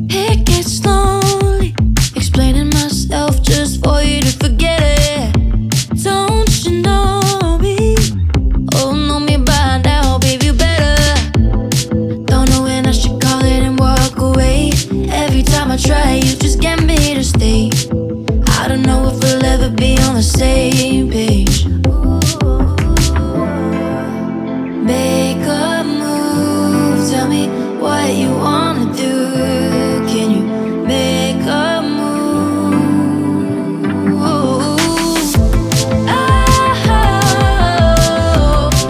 It gets lonely explaining myself just for you to forget it. Don't you know me? Oh, know me by now, baby, you better. Don't know when I should call it and walk away. Every time I try, you just get me to stay. I don't know if we'll ever be on the same page. Make a move, tell me what you wanna do. Can you make a move? Oh,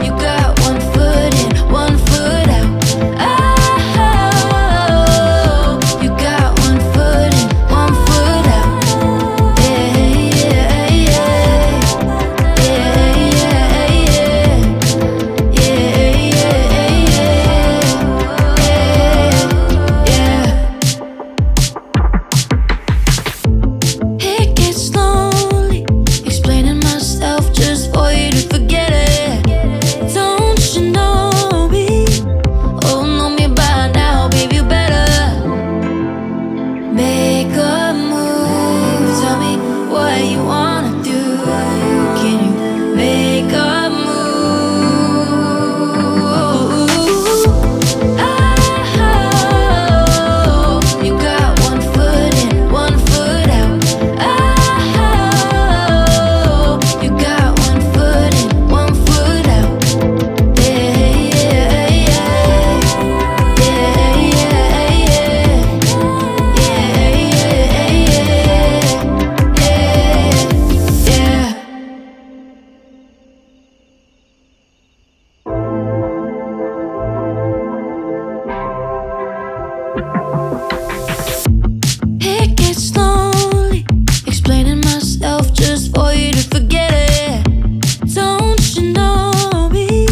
you got one foot in, one foot out. Oh, you got one foot in, one foot out. Yeah, yeah, yeah. Yeah, yeah, yeah. It gets lonely explaining myself just for you to forget it. Don't you know me? Oh, know me by now, baby, you better. Make a move, tell me what you wanna do. Can you make a move? Oh, you got one foot in, one foot out. Oh, you got one foot in, one foot out. Yeah, yeah, yeah. Yeah, yeah, yeah. Yeah, yeah, yeah. It gets lonely explaining myself just for you to forget it. Don't you know me?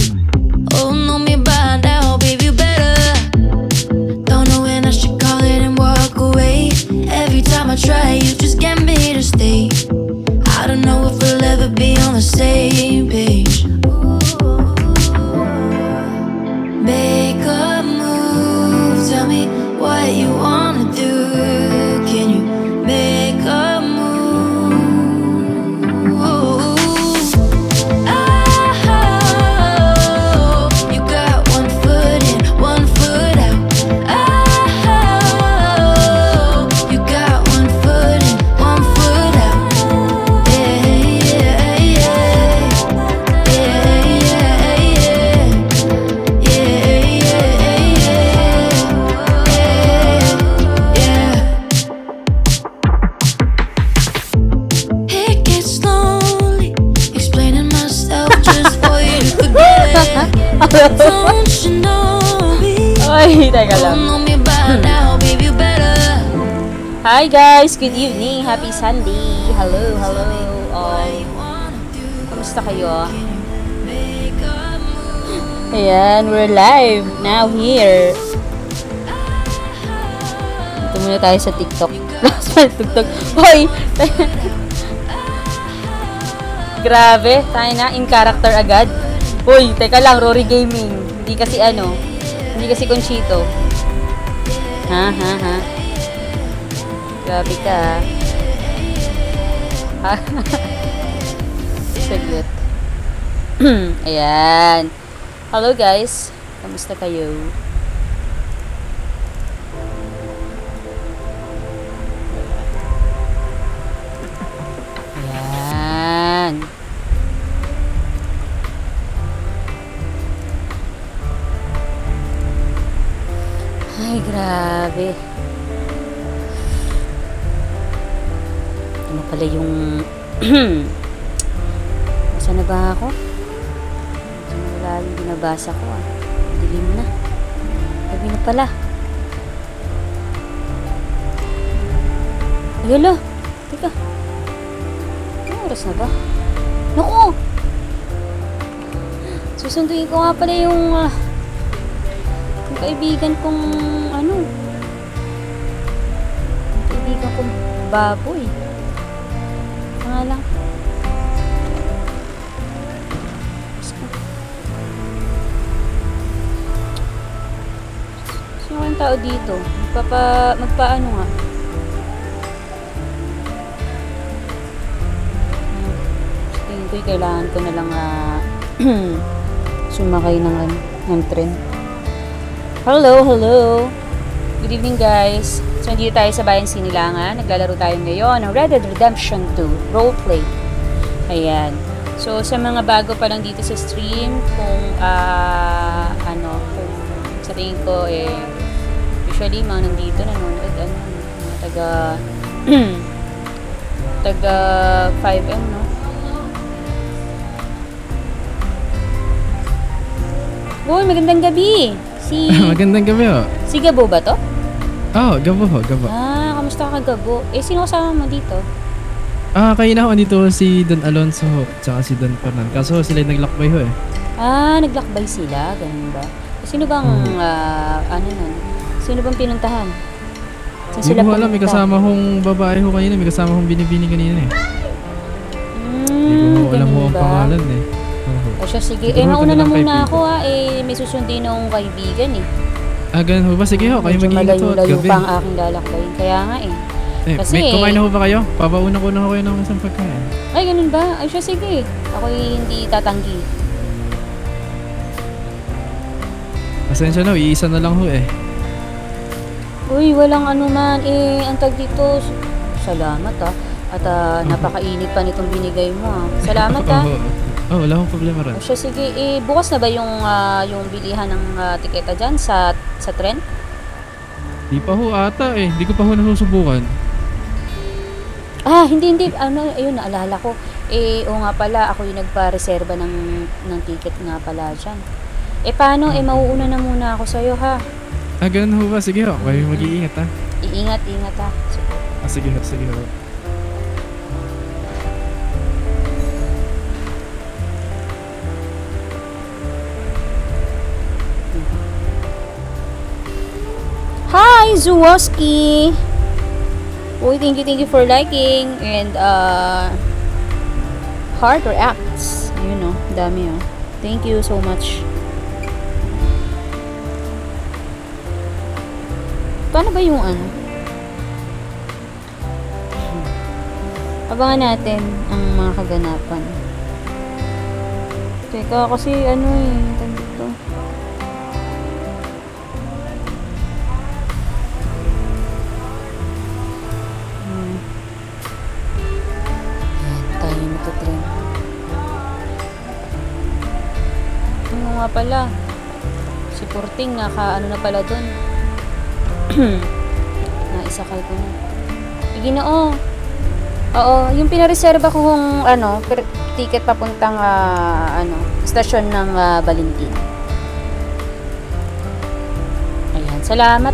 Oh, know me by now, baby, you better. Don't know when I should call it and walk away. Every time I try, you just get me to stay. I don't know if we'll ever be on the same page. Make a move, tell me what you wanna do. Can you make a move? Oh, you got one foot in, one foot out. Oh, you got one foot in, one foot out. Yeah, yeah, yeah. Yeah, yeah, yeah. Yeah, yeah, yeah. It gets lonely explaining myself just for you to forget it. Don't you know me? Ay, teka Oh, lang. know me by now, baby, you better. Hi guys, good evening. Happy Sunday. Hello, hello. Kamusta kayo? Ayan, we're live now here. Ito muna tayo sa TikTok. TikTok. Hoy! Grabe, tayo na in character agad. Hoy, teka lang, Rory Gaming. Hindi kasi hindi kasi Conchito. Ha. Grabe ka. Ha? Saglit. Ayan. Hello guys. Kamusta kayo? Ayan. Ay, grabe. Ano pala yung... Saan na ba ako? Wala yung binabasa ko ah. Dilim na. Gabi na pala. Ayala. Teka. Anong oras na ba? Naku! Susunduin ko nga pala yung kaibigan kong kaibigan kong baboy. Nga lang. walang tao dito. Magpaano nga. Tingin ko kailangan ko na lang sumakay ng tren. Hello. Good evening guys. So, nandito tayo sa Bayan Sinilangan. Naglalaro tayo ngayon ng Red Dead Redemption 2 Roleplay. Ayan. So, sa mga bago pa lang dito sa stream, kung kung sa tingin ko, usually, mga nandito nanonood, mga taga 5M, no? Uy, magandang gabi! Magandang gabi, oh. Si Gabo ba to? Oh, Gabo. Kamusta ka, Gabo? Sino kasama mo dito? Kayo na ako. Andito si Don Alonso tsaka si Don Fernan. Kaso sila naglakbay ho eh. Naglakbay sila? Ganun ba? Sino bang, nun? Sino bang pinuntahan? Saan sila Hindi ko alam. May kasama hong babae ho kanina. May kasama hong binibini kanina eh. Hindi ko alam ho ang pangalan eh. O siya, sige. Mauna na muna ako may susundin ng kaibigan eh. Ganun ho ba? Sige ho. Kayo mag-iingat ho at malayo gabi. pa ang aking lalakbayin. Kaya nga eh. Kasi, kumain na ho ba kayo? Papauna ko na ho kayo ng isang pagkain. Ay, ganun ba? Ay siya, sige. Ako'y hindi tatanggi. Pasensya na, iisa na lang ho eh. Uy, walang anuman ang tag dito. Salamat At napakainit pa nitong binigay mo Salamat wala akong problema rin. O siya, sige. Bukas na ba yung bilihan ng tiketa dyan sa tren? Di pa ho ata eh. Di ko pa ho nasusubukan. Hindi. Ayun, naalala ko. O nga pala, ako yung nagpa-reserva ng ticket nga pala dyan. Paano? Mauuna na muna ako sa'yo, ha? Ganun ho ba? Sige ho. Kayo mag-iingat, ha? Iingat, ha? Sige ho. Hi, Zuwoski! Uy, thank you for liking and heart reacts. Ayun dami Thank you so much. Paano ba yung Abangan natin ang mga kaganapan. Teka, kasi dito. Nga pala si Porting na pala dun. Naisakay ko na. Ginoo. Oo, yung pinareserva ko kung ticket papuntang stasyon ng Valentin. Ayan, salamat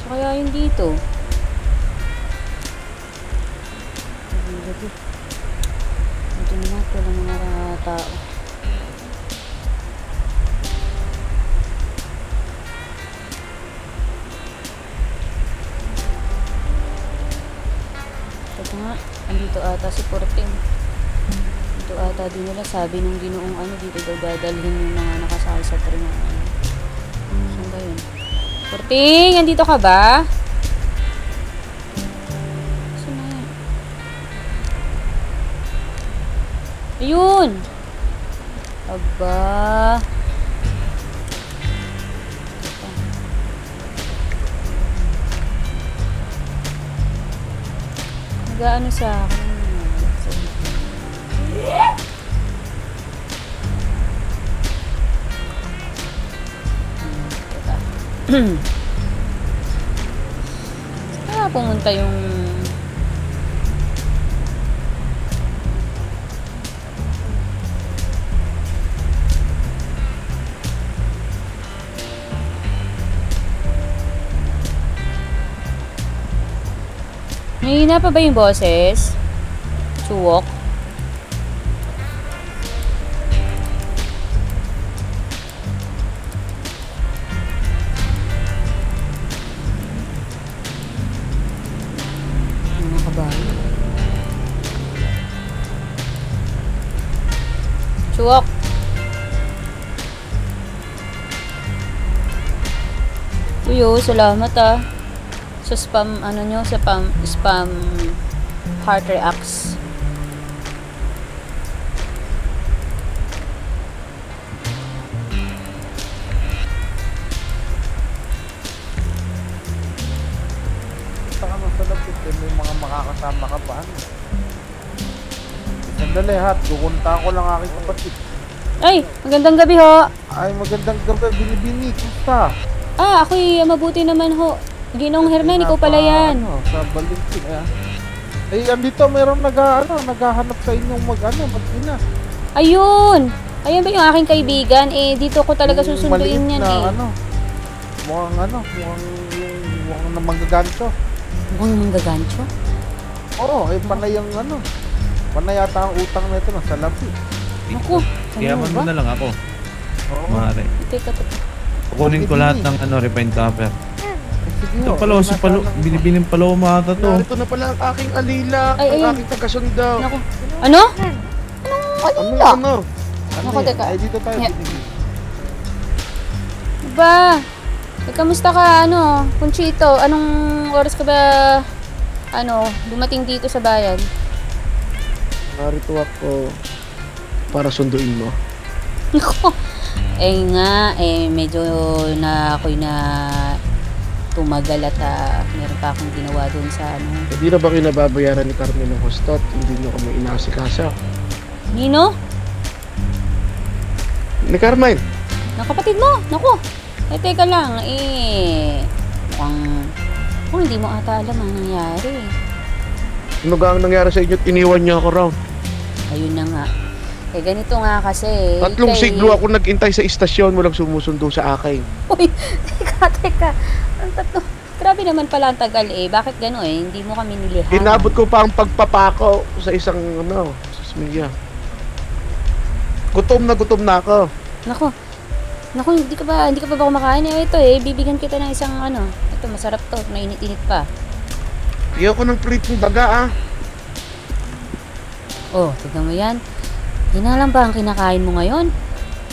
Kaya yun dito. Ito na ito lang mga tao. Ito nga, andito ata si Porting. Dito ata din nila sabi nung ginoong dito daw dadalhin yung mga nakasakay sa tren. Saan ba yun? Porting, andito ka ba? Saan na yan? Ayun! Aba! Nag-ano sa akin? Saan pumunta yung Mahina pa ba yung boses? Chuwok? Ano ka ba? Chuwok! Uy, salamat ah. Sa spam, ano nyo, sa spam heart reacts. Saka masarap ito, may mga makakasama ka pa. Ano? Sandali ha, kukunta ko lang aking kapatid. Ay, magandang gabi ho. Ay, magandang gabi, Binibini, kumusta? Ako'y mabuti naman ho. Ginong Hernan, ikaw pala yan. Ano, sa Valentin, eh, andito mayroong naghahanap sa inyong mag-ina. Ayun! Ayun ba yung aking kaibigan? Dito ko talaga Yung susunduin maliit yan na, mukhang namanggagancho. Mukhang manggagancho? Oo, panay ang panay yata ang utang na ito, sa labi. Naku, Kayaman mo na lang ako. Oo. Maaari. Teka. Kukunin ko lahat ng refined copper. Sige, Ito pala, si Palo, binibining Paloma ata to. Narito na pala ang aking alila, Ay, ayun. ang aking tagasundaw. Naku. Ano? Ano? Naku, teka. Ay, dito tayo. Yeah. Binibini. Ba? Kamusta ka, Conchito? Anong oras ka ba, dumating dito sa bayan? Narito ako para sunduin mo. Naku. Medyo ako'y na tumagal at meron pa akong ginawa doon sa Hindi na ba kinababayaran ni Carmen ng hostot? Hindi nyo kami inasikasa. Nino? Ni Carmen! Na kapatid mo? Naku. Teka lang. Mukhang hindi mo ata alam ang nangyari. Ano ga ang nangyari sa inyo? Iniwan niya ako raw. Ayun na nga. Ganito nga kasi. Tatlong siglo ako nag-intay sa istasyon, walang sumusundo sa akin. Uy, teka. Ang tatlo. Grabe naman pala ang tagal Bakit gano'n Hindi mo kami nilihan. Inabot ko pa ang pagpapako sa isang sasmiya. Gutom na ako. Naku, hindi ka ba kumakain? Ito bibigyan kita ng isang ito masarap to, mainit-init pa. Ayoko ng pritong daga Oh, tignan mo yan. Yun na lang ba ang kinakain mo ngayon?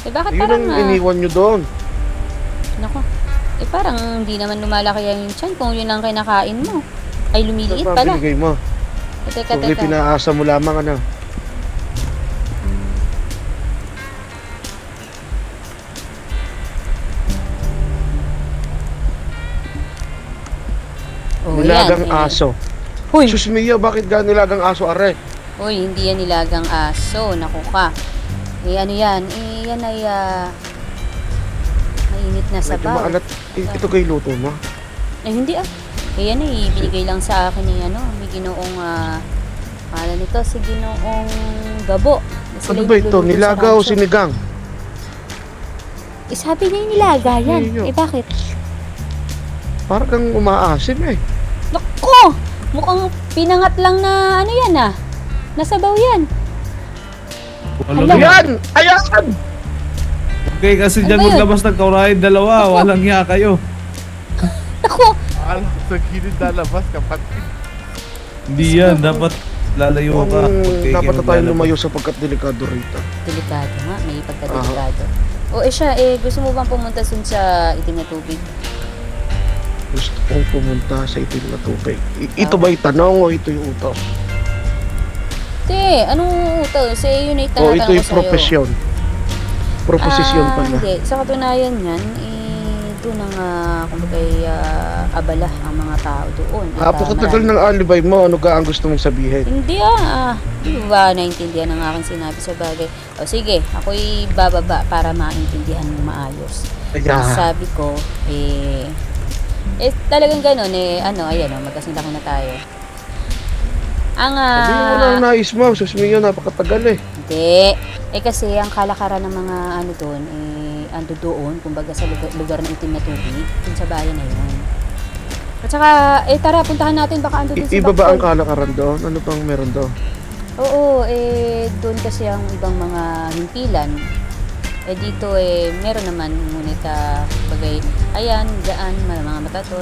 Bakit Yun parang ang iniwan nyo doon. Naku, parang hindi naman lumalaki yung tiyan kung yun ang kinakain mo. Ay, lumiliit pala. Binigay mo. Teka. Kung pinaasa mo lamang Oh, nilagang yan, aso. Huy! Sus Mia, bakit ga nilagang aso are? Uy, hindi yan nilagang aso. Naku ka. Ano yan? Yan ay mainit na Medyo sabaw. maalat. Ito kay luto mo. Hindi yan binigay lang sa akin may ginoong pangalan nito, si Ginoong Gabo. Ano ba ito? Nilaga o sinigang? Sabi niya yung nilaga yan. Iyo. Bakit? Parang kang umaasim Naku! Mukhang pinangat lang na yan nasabaw yan. Ano Hala. yan? Ayan! Okay, kasi Ano dyan ba yun? maglabas ng kaurahin dalawa. Ako. Walang hiya kayo. Naku! Alam, sa gilid lalabas, kapatid. Hindi yan. Dapat lalayo ka. Dapat na tayo lumayo sapagkat delikado rito. Delikado nga, may pagkadelikado. Gusto mo bang pumunta sa itim na tubig? Gusto kong pumunta sa itim na tubig. Ito ba'y tanong o ito yung utos? Anong utos? Yun ay O tinatanong ito ko yung sa'yo. profesyon? Proposisyon pala. Hindi. Sa katunayan yan, doon ang abala ang mga tao doon. At, Napakatagal marami- ng alibay mo. Ano ka ang gusto mong sabihin? Hindi Hindi mo ba naintindihan ang aking sinabi sa bagay? O sige, ako'y bababa para maintindihan mo maayos. Sabi ko, talagang ganun magkasinlaki na tayo. Sabi mo na ang nais mo. Susmiyo, napakatagal Hindi. Kasi ang kalakaran ng mga doon, ando doon, kumbaga sa lugar ng itim na tubig, dun sa bayan na yun. At saka, tara, puntahan natin. Baka ando dun si Iba ba ang Bakson. kalakaran doon? Ano bang meron doon? Oo, doon kasi ang ibang mga himpilan. Dito, meron naman. Ngunit, bagay, ayan, dyan, mga matator.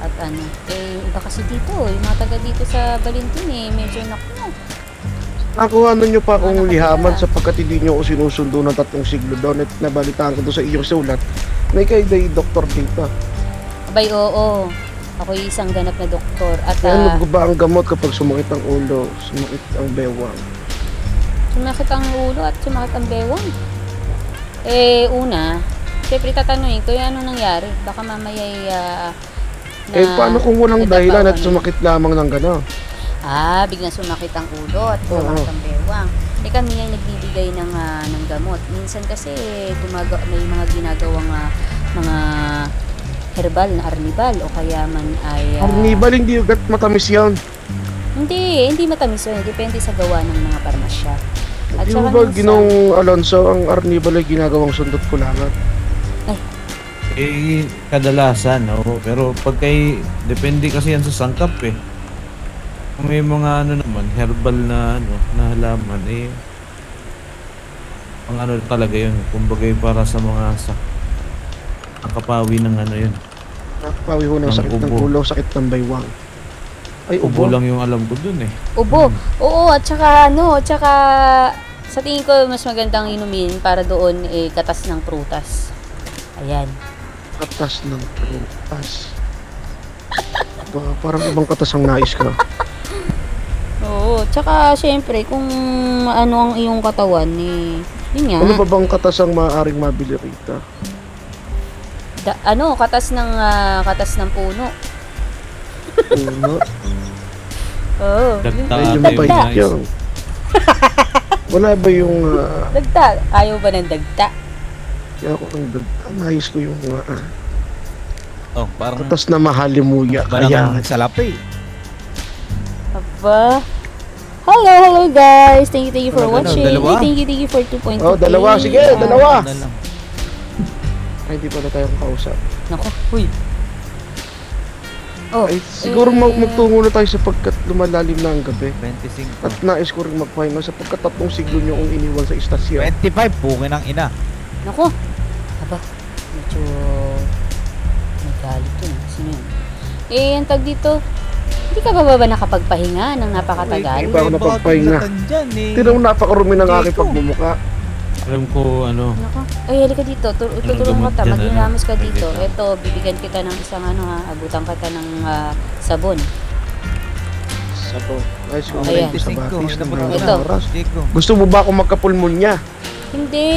At ano, iba kasi dito. Yung mga taga dito sa Valentin, medyo naku. Nakuha nyo pa akong Nakakita. lihaman sapagkat hindi nyo ako sinusundo ng 3 siglo doon at nabalitaan ko doon sa iyong sulat. May kayo doktor dito. Abay, oo. Ako yung isang ganap na doktor. At Ano ba ang gamot kapag sumakit ang ulo, sumakit ang bewang? sumakit ang ulo at sumakit ang bewang. Una, syempre tatanungin ko yung ano nangyari. Baka mamaya Paano kung walang dahilan at sumakit? sumakit lamang ng gano'n? Biglang sumakit ang ulo at sumakit ang bewang. Kami yung nagbibigay ng gamot. Minsan kasi may mga ginagawang mga herbal na arnibal o kaya man ay... Arnibal, hindi ugat matamis yan. Hindi matamis yun. Depende sa gawa ng mga parmasya. At Di saka mo ba minsan- Ginong Alonso, ang arnibal ay ginagawang sundot kulangan? Kadalasan, oo. Pero pag depende kasi yan sa sangkap eh. Kung may mga ano naman, herbal na na halaman ang ano talaga yun. Kumbaga para sa mga ang kapawi ng yun. Nakapawi ho ng Ang sakit ng ubo. ulo, sakit ng baywang. Ay, Ubo ubo. lang yung alam ko dun eh. Ubo. Oo, at saka sa tingin ko mas magandang inumin para doon katas ng prutas. Ayan. Katas ng prutas. Parang ibang katas ang nais ka. Oo, tsaka syempre kung ano ang iyong katawan yun nga. Ano ba bang katas ang maaaring mabili rito? Katas ng puno. Uno. Oo. Dagta. Medyo Ayun, mapait nice. yun. Wala ba yung... Dagta. Ayaw ba ng dagta? kaya ako ang nais ko yung Oh, parang katas na mahalimuya. parang Kaya... salapi. Aba. Hello guys. Thank you for Ano, watching. dalawa? Thank you for 2.2. Oh, dalawa. Sige, dalawa. Na lang. Ay, di pala tayong kausap. Nako. Uy. Oh, Ay, siguro magtungo na tayo sapagkat lumalalim na ang gabi. 25. At nais ko rin magpahinga sapagkat 3 siglo nyo kong iniwan sa istasyon. 25, pungin ng ina. nako. Aba. Medyo nagalit yun. Sino yun? Ang tag dito. Hindi ka ba nakapagpahinga ng napakatagal? Hindi pa ako napagpahinga. Tinong napakarumi ng aking pagmumuka. Alam ko Nako. Ay, halika dito. Tutulungan gamot kita. dyan, Maglilamos ka ano? dito. Sige. Ito, bibigyan kita ng isang abutan kita ng sabon. Sapo. Nais ko Ayan. rin sa batis ng mga Ito. oras. Gusto mo ba akong magkapulmonya? Hindi.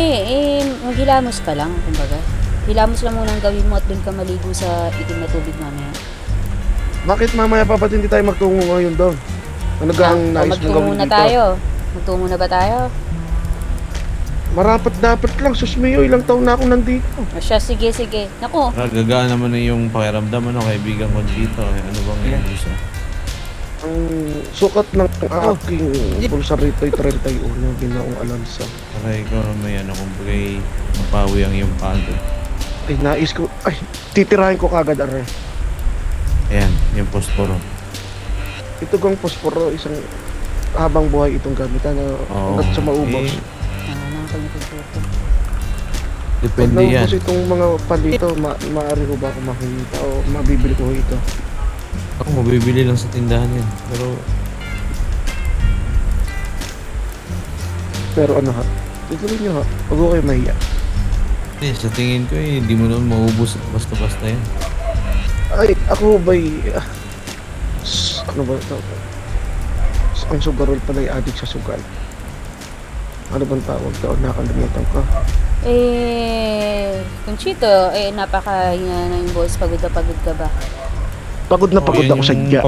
Maghilamos ka lang, kumbaga. Hilamos lang muna ang gawin mo at doon ka maligo sa itim na tubig mamaya. Bakit mamaya pa ba't hindi tayo magtungo ngayon doon? Ano gang nais mong Magtungo gawin na dito? tayo. Magtungo na ba tayo? Marapat dapat lang. Susmiyo, ilang taon na ako nandito. O siya, sige. Naku. gagaan naman na yung pakiramdam kaibigan ko dito. Ano bang yan isa? Ang sukat ng aking pulsar rito ay 31 Ginoong Alonso. Para ikaw na may kumbaga mapawi ang iyong pagod. Ay, nais ko. Ay, titirahin ko kagad, are. Ayan, yung posporo. Ito gang posporo, isang habang buhay itong gamitan na hanggat sa maubos. Nakakalimutan. Depende Pag yan. naubos itong mga palito, maaari ko ba ako makikita o mabibili ko ito? Ako mabibili lang sa tindahan yan. Pero ano ha? Ituloy nyo ha. Huwag ko kayo mahiya. Sa tingin ko hindi mo naman maubos basta-basta yan. Ay, ako ba'y... ano ba ito? Ang sugarol pala ay adik sa sugal. Ano bang tawag doon? Nakalimutan ko. Conchito, napakahinga na yung boys. Pagod na pagod ka ba? Pagod na pagod ako sadya.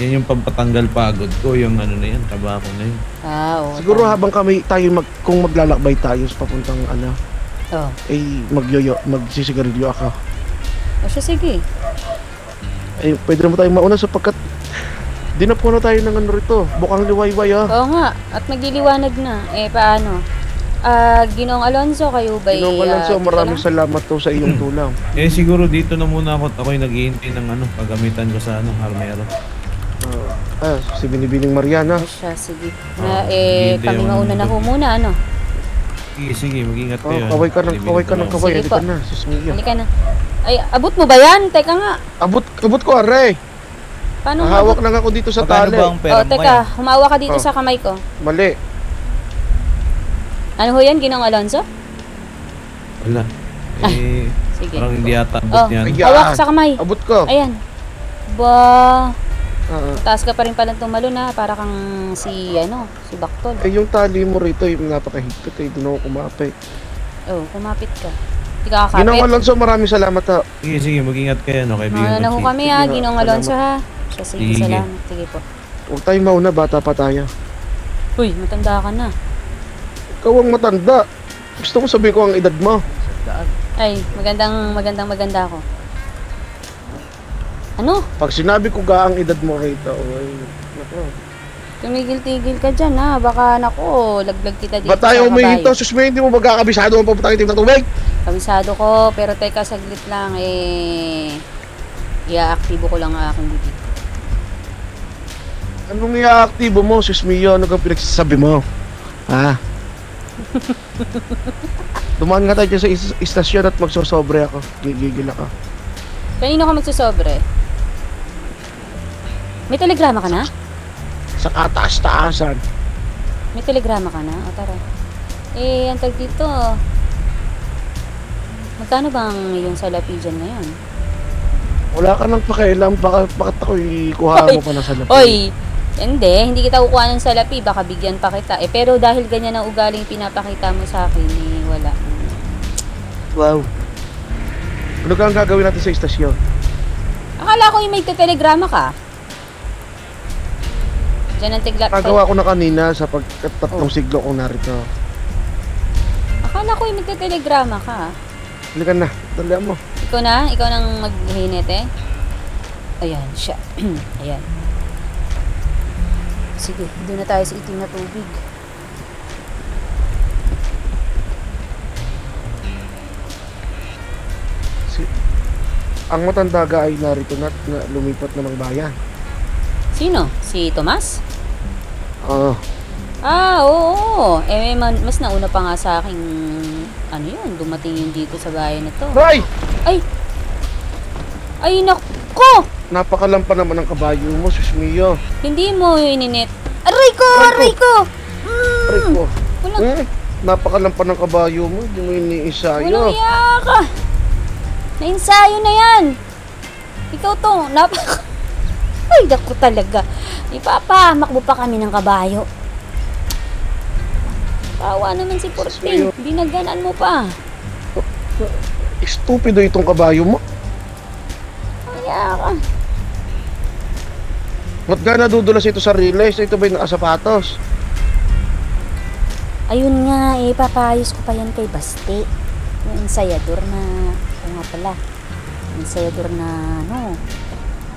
Yan yung pampatanggal pagod ko, yung ano na yan, tabako na yun. Oo. Siguro habang kung maglalakbay tayo sa papuntang Oh. magsisigarilyo ako. O siya, sige. Ay, pwede naman tayong mauna sapagkat dinapuno tayo ng rito. Bukang liwayway Oo nga. At magliliwanag na. Paano? Ginoong Alonzo, kayo ba'y... Ginoong Alonzo, maraming salamat to sa iyong tulong. Siguro dito na muna ako'y naghihintay ng pagamitan ko sa Armero. Si Binibining Mariana. Siya, sige. Hindi, Kami mauna na ho muna, ano? Sige, mag-ingat kayo. Kaway ka ng kaway. Sige Halika po. na, sis Mia. Halika na. Ay, abot mo ba yan? Teka nga. Abot ko, aray. Paano Hawak lang ako dito sa Magkano tali. ba ang pera mo teka. ngayon? Humawa ka dito Oh. sa kamay ko. Mali. Ano ho yan, Ginoong Alonzo? Wala. Sige. Parang hindi yata abot yan. Ay, Hawak sa kamay. Abot ko. Ayan. Ba, Ah, taas ka pa rin palang tumalo na. Para kang si Baktol. yung tali mo rito, yung napakahigpit doon ako kumapit. Oh, kumapit ka. Hindi ka kakapit. Ginoong Alonzo, maraming salamat ha. Sige, mag-ingat kayo, kaibigan. Mauna na ho kami ha, Ginoong Alonzo ha. Sige, Sige. salamat. Sige po. Huwag tayong mauna, bata pa tayo. Uy, matanda ka na. Ikaw ang matanda. Gusto ko sabihin ko ang edad mo. Ay, maganda ako. Ano? Pag sinabi ko ang edad mo rito, ay, nako. Tumigil-tigil ka dyan ha. Baka laglag kita dito Ba't tayo sa humihinto? kabayo. Susme, hindi mo magkakabisado ang papunta ng tubig? Kabisado ko, pero teka saglit lang i-aaktibo ko lang ang aking bibig. Anong i-aaktibo mo, Susmiyo? Ano kang pinagsasabi mo? Ha? Dumaan nga tayo dyan sa istasyon at magsosobre ako. Gigigil ako. Kanino ka magsusobre? May telegrama ka na? Sa kataas-taasan. May telegrama ka na? O tara. Ang tag dito. Magkano bang yung salapi dyan ngayon? Wala ka nang pakialam. Bakit ako ikuha mo pa ng salapi? Oy! Hindi kita kukuha ng salapi. Baka bigyan pa kita. Pero dahil ganyan ang ugaling pinapakita mo sa akin, wala. Wow. Ano ka ang gagawin natin sa istasyon? Akala ko yung may telegrama ka. Diyan ang Nagawa ko na kanina sa pagkatatlong siglo ko narito. Akala ko yung magte-telegrama ka. Halika na, dalihan mo. Ikaw na? Ikaw nang maghinete? Ayan, siya. Ayan. Sige, doon na tayo sa itim na tubig. Ang matanda ga ay narito na lumipat na ng bayan. Sino? Si Tomas? Oo. Oo. Mas nauna pa nga sa aking dumating yun dito sa bayan na to. Hoy! Ay, nako! Napakalampa naman ng kabayo mo, Susmiyo. Hindi mo ininit. Aray ko! Aray ko. Walang, Napakalampa ng kabayo mo, hindi mo iniisayo. walang iya ka! Na-ensayo na yan! Ikaw to, Ay, naku talaga. Ipapahamak mo pa kami ng kabayo. Tawa naman si Porting. Binaganan mo pa. Estupido itong kabayo mo. Kaya ka. Ba't ka nadudulas ito sa relays? Ito ba'y nakasapatos? Ayun nga, papayos ko pa yan kay Basti. Yung ensayador na, nga pala, ensayador na,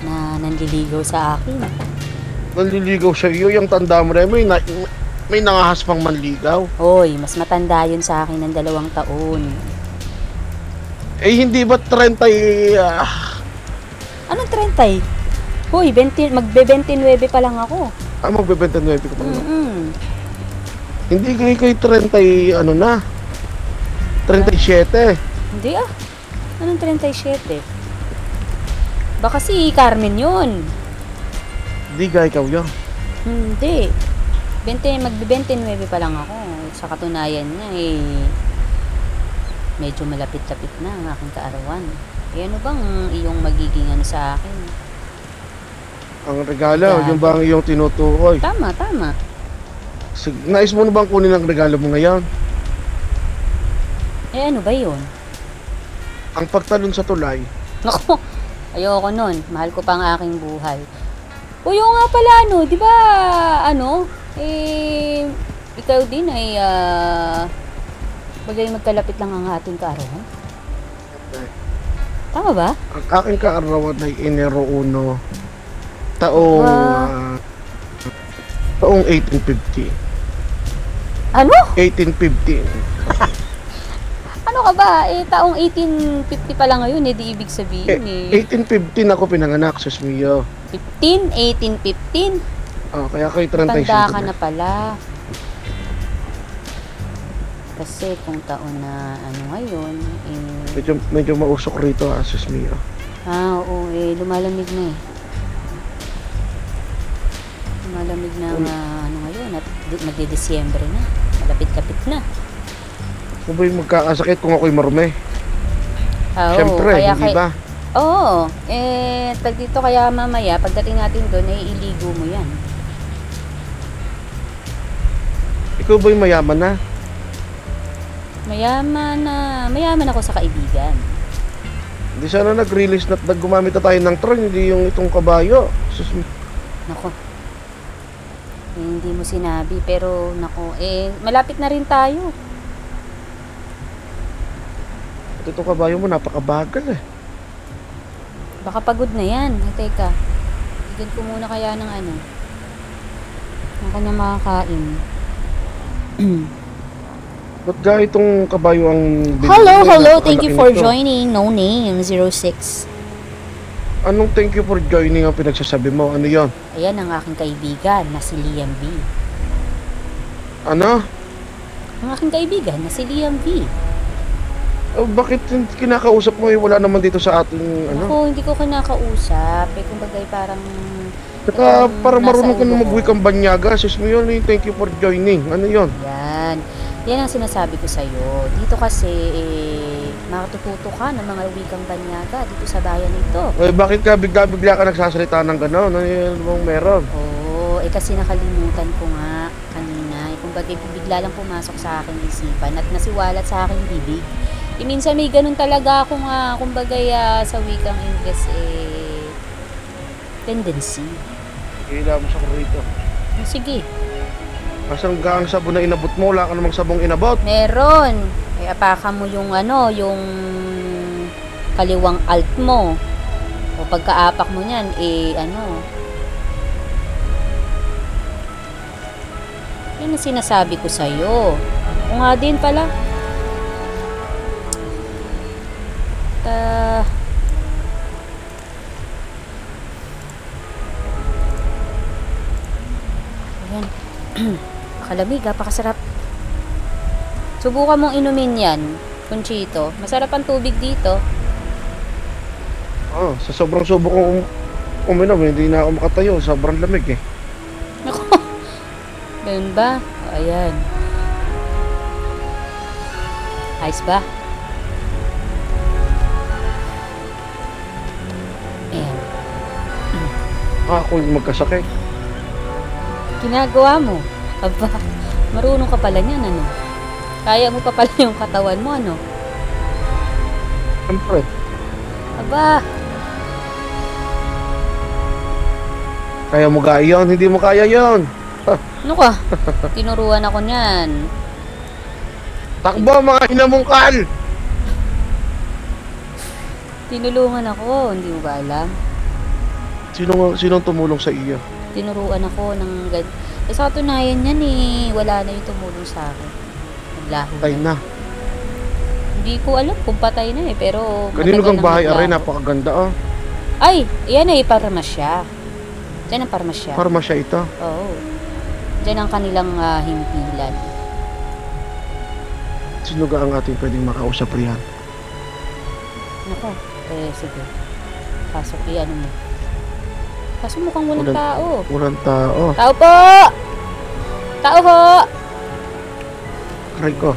na nanliligaw sa akin. Nanliligaw sa iyo, yung tanda mo rin, may nangahas pang manligaw. Hoy, mas matanda yun sa akin ng 2 taon. Eh, hindi ba 30, Anong 30? Hoy, magbe-29 pa lang ako. magbe-29 ko pa lang. Mm-mm. Hindi kay 30, 37. Hindi ah. Anong 37? Baka si Carmen yun. Hindi ka ikaw yun. Hindi. Magbe-29 pa lang ako. Sa katunayan niya medyo malapit-lapit na ang aking kaarawan. Ano bang iyong magiging sa akin? Ang regalo, yung bang iyong tinutukoy. Tama. Nais mo na bang kunin ang regalo mo ngayon? Ano ba yun? Ang pagtalon sa tulay. Naku, ayoko nun. Mahal ko pa ang aking buhay. Uyo nga pala, di ba, ikaw din ay, bagay magkalapit lang ang ating kaarawan? Tama ba? Ang aking kaarawan ay Enero 1, taong 1850. Ano? 1815. Ano ka ba? Eh, taong 1850 pa lang ngayon, eh, di ibig sabihin eh. 1815 ako pinanganak, sus mio. 1815? Oh, kaya kayo 35 Tanda ka na pala. Kasi kung taon na ano ngayon, eh... Medyo mausok rito, sus mio. Oo, eh, lumalamig na eh. Lumalamig na ano ngayon, at magde-Desyembre na. Malapit-lapit na. Kung ba'y magkakasakit kung ako'y marumi? Oo, Siyempre, kaya hindi ba? Oo, eh, tag dito kaya mamaya, pagdating natin doon, ay iligo mo yan. Ikaw ba'y mayaman na? Mayaman ako sa kaibigan. Hindi sana nag-release na gumamit na tayo ng truck, hindi yung itong kabayo. Nako. Eh, hindi mo sinabi, pero nako, eh, malapit na rin tayo. At itong kabayo mo, napakabagal eh. Baka pagod na yan. Ay, teka. Bigyan ko muna kaya ng ano. Ng kanyang makakain. Ba't ga itong kabayo ang... Hello. Thank you for joining. No name, 06. Anong thank you for joining ang pinagsasabi mo? Ano yon? Ayan ang aking kaibigan na si Liam V. Ano? Ang aking kaibigan na si Liam V. Oh, bakit kinakausap mo eh? Wala naman dito sa ating ano? Ako, hindi ko kinakausap. Eh, kumbaga parang... Saka para nasa marunong ka ulo na ko. mag-wikang banyaga. Sus mo yun eh. Thank you for joining. Ano yon? Yan ang sinasabi ko sa'yo. Dito kasi, eh, makatututo ka ng mga wikang banyaga dito sa bayan ito. Eh, bakit ka bigla ka nagsasalita ng gano'n? Ano yun bang meron? Oo, eh kasi nakalimutan ko nga kanina. Eh, kumbaga bigla lang pumasok sa aking isipan at nasiwalat sa aking bibig. Eh, minsan may ganun talaga akong, kumbaga sa wikang Ingles, eh, tendency. Kailangan mo sa rito. Sige. Kasang gaang sabon na inabot mo, wala ka namang sabong inabot. Meron. Eh, apakan mo yung yung kaliwang alt mo. O pagkaapak mo niyan, eh, yun ang sinasabi ko sa'yo. O nga din pala. Ayan. Kalamig, napakasarap. Subukan mong inumin yan, Conchito. Masarap ang tubig dito. Oh, sa sobrang subo kong uminom, hindi na ako makatayo. Sobrang lamig eh. Naku. Ganun ba? O, ayan. Ayos ba? Ayan. Ako yung magkasakit. Ginagawa mo. Aba, marunong ka pala niyan, ano? Kaya mo pa pala yung katawan mo, ano? Siyempre. Aba, Kaya mo kaya yun, hindi mo kaya yun. ano ka? Tinuruan ako niyan. Takbo mga hinamungkal! Tinulungan ako, hindi mo ba alam? Sinong tumulong sa iyo? Tinuruan ako ng... Eh, sa katunayan yan eh, wala na yung tumulong sa akin. Naglaho Tay na. Hindi ko alam kung patay na eh, pero... Kanino matagal kang nang bahay naglaho. aray, napakaganda oh. Ay, yan ay parmasya. Diyan ang parmasya. Parmasya ito. Oo. Diyan ang kanilang himpilan. Sino ga ang ating pwedeng makausap riyan? Nako, eh sige. Pasok yan mo. Kaso mukhang walang tao. Walang tao. Tao po! Tao po! Aray ko.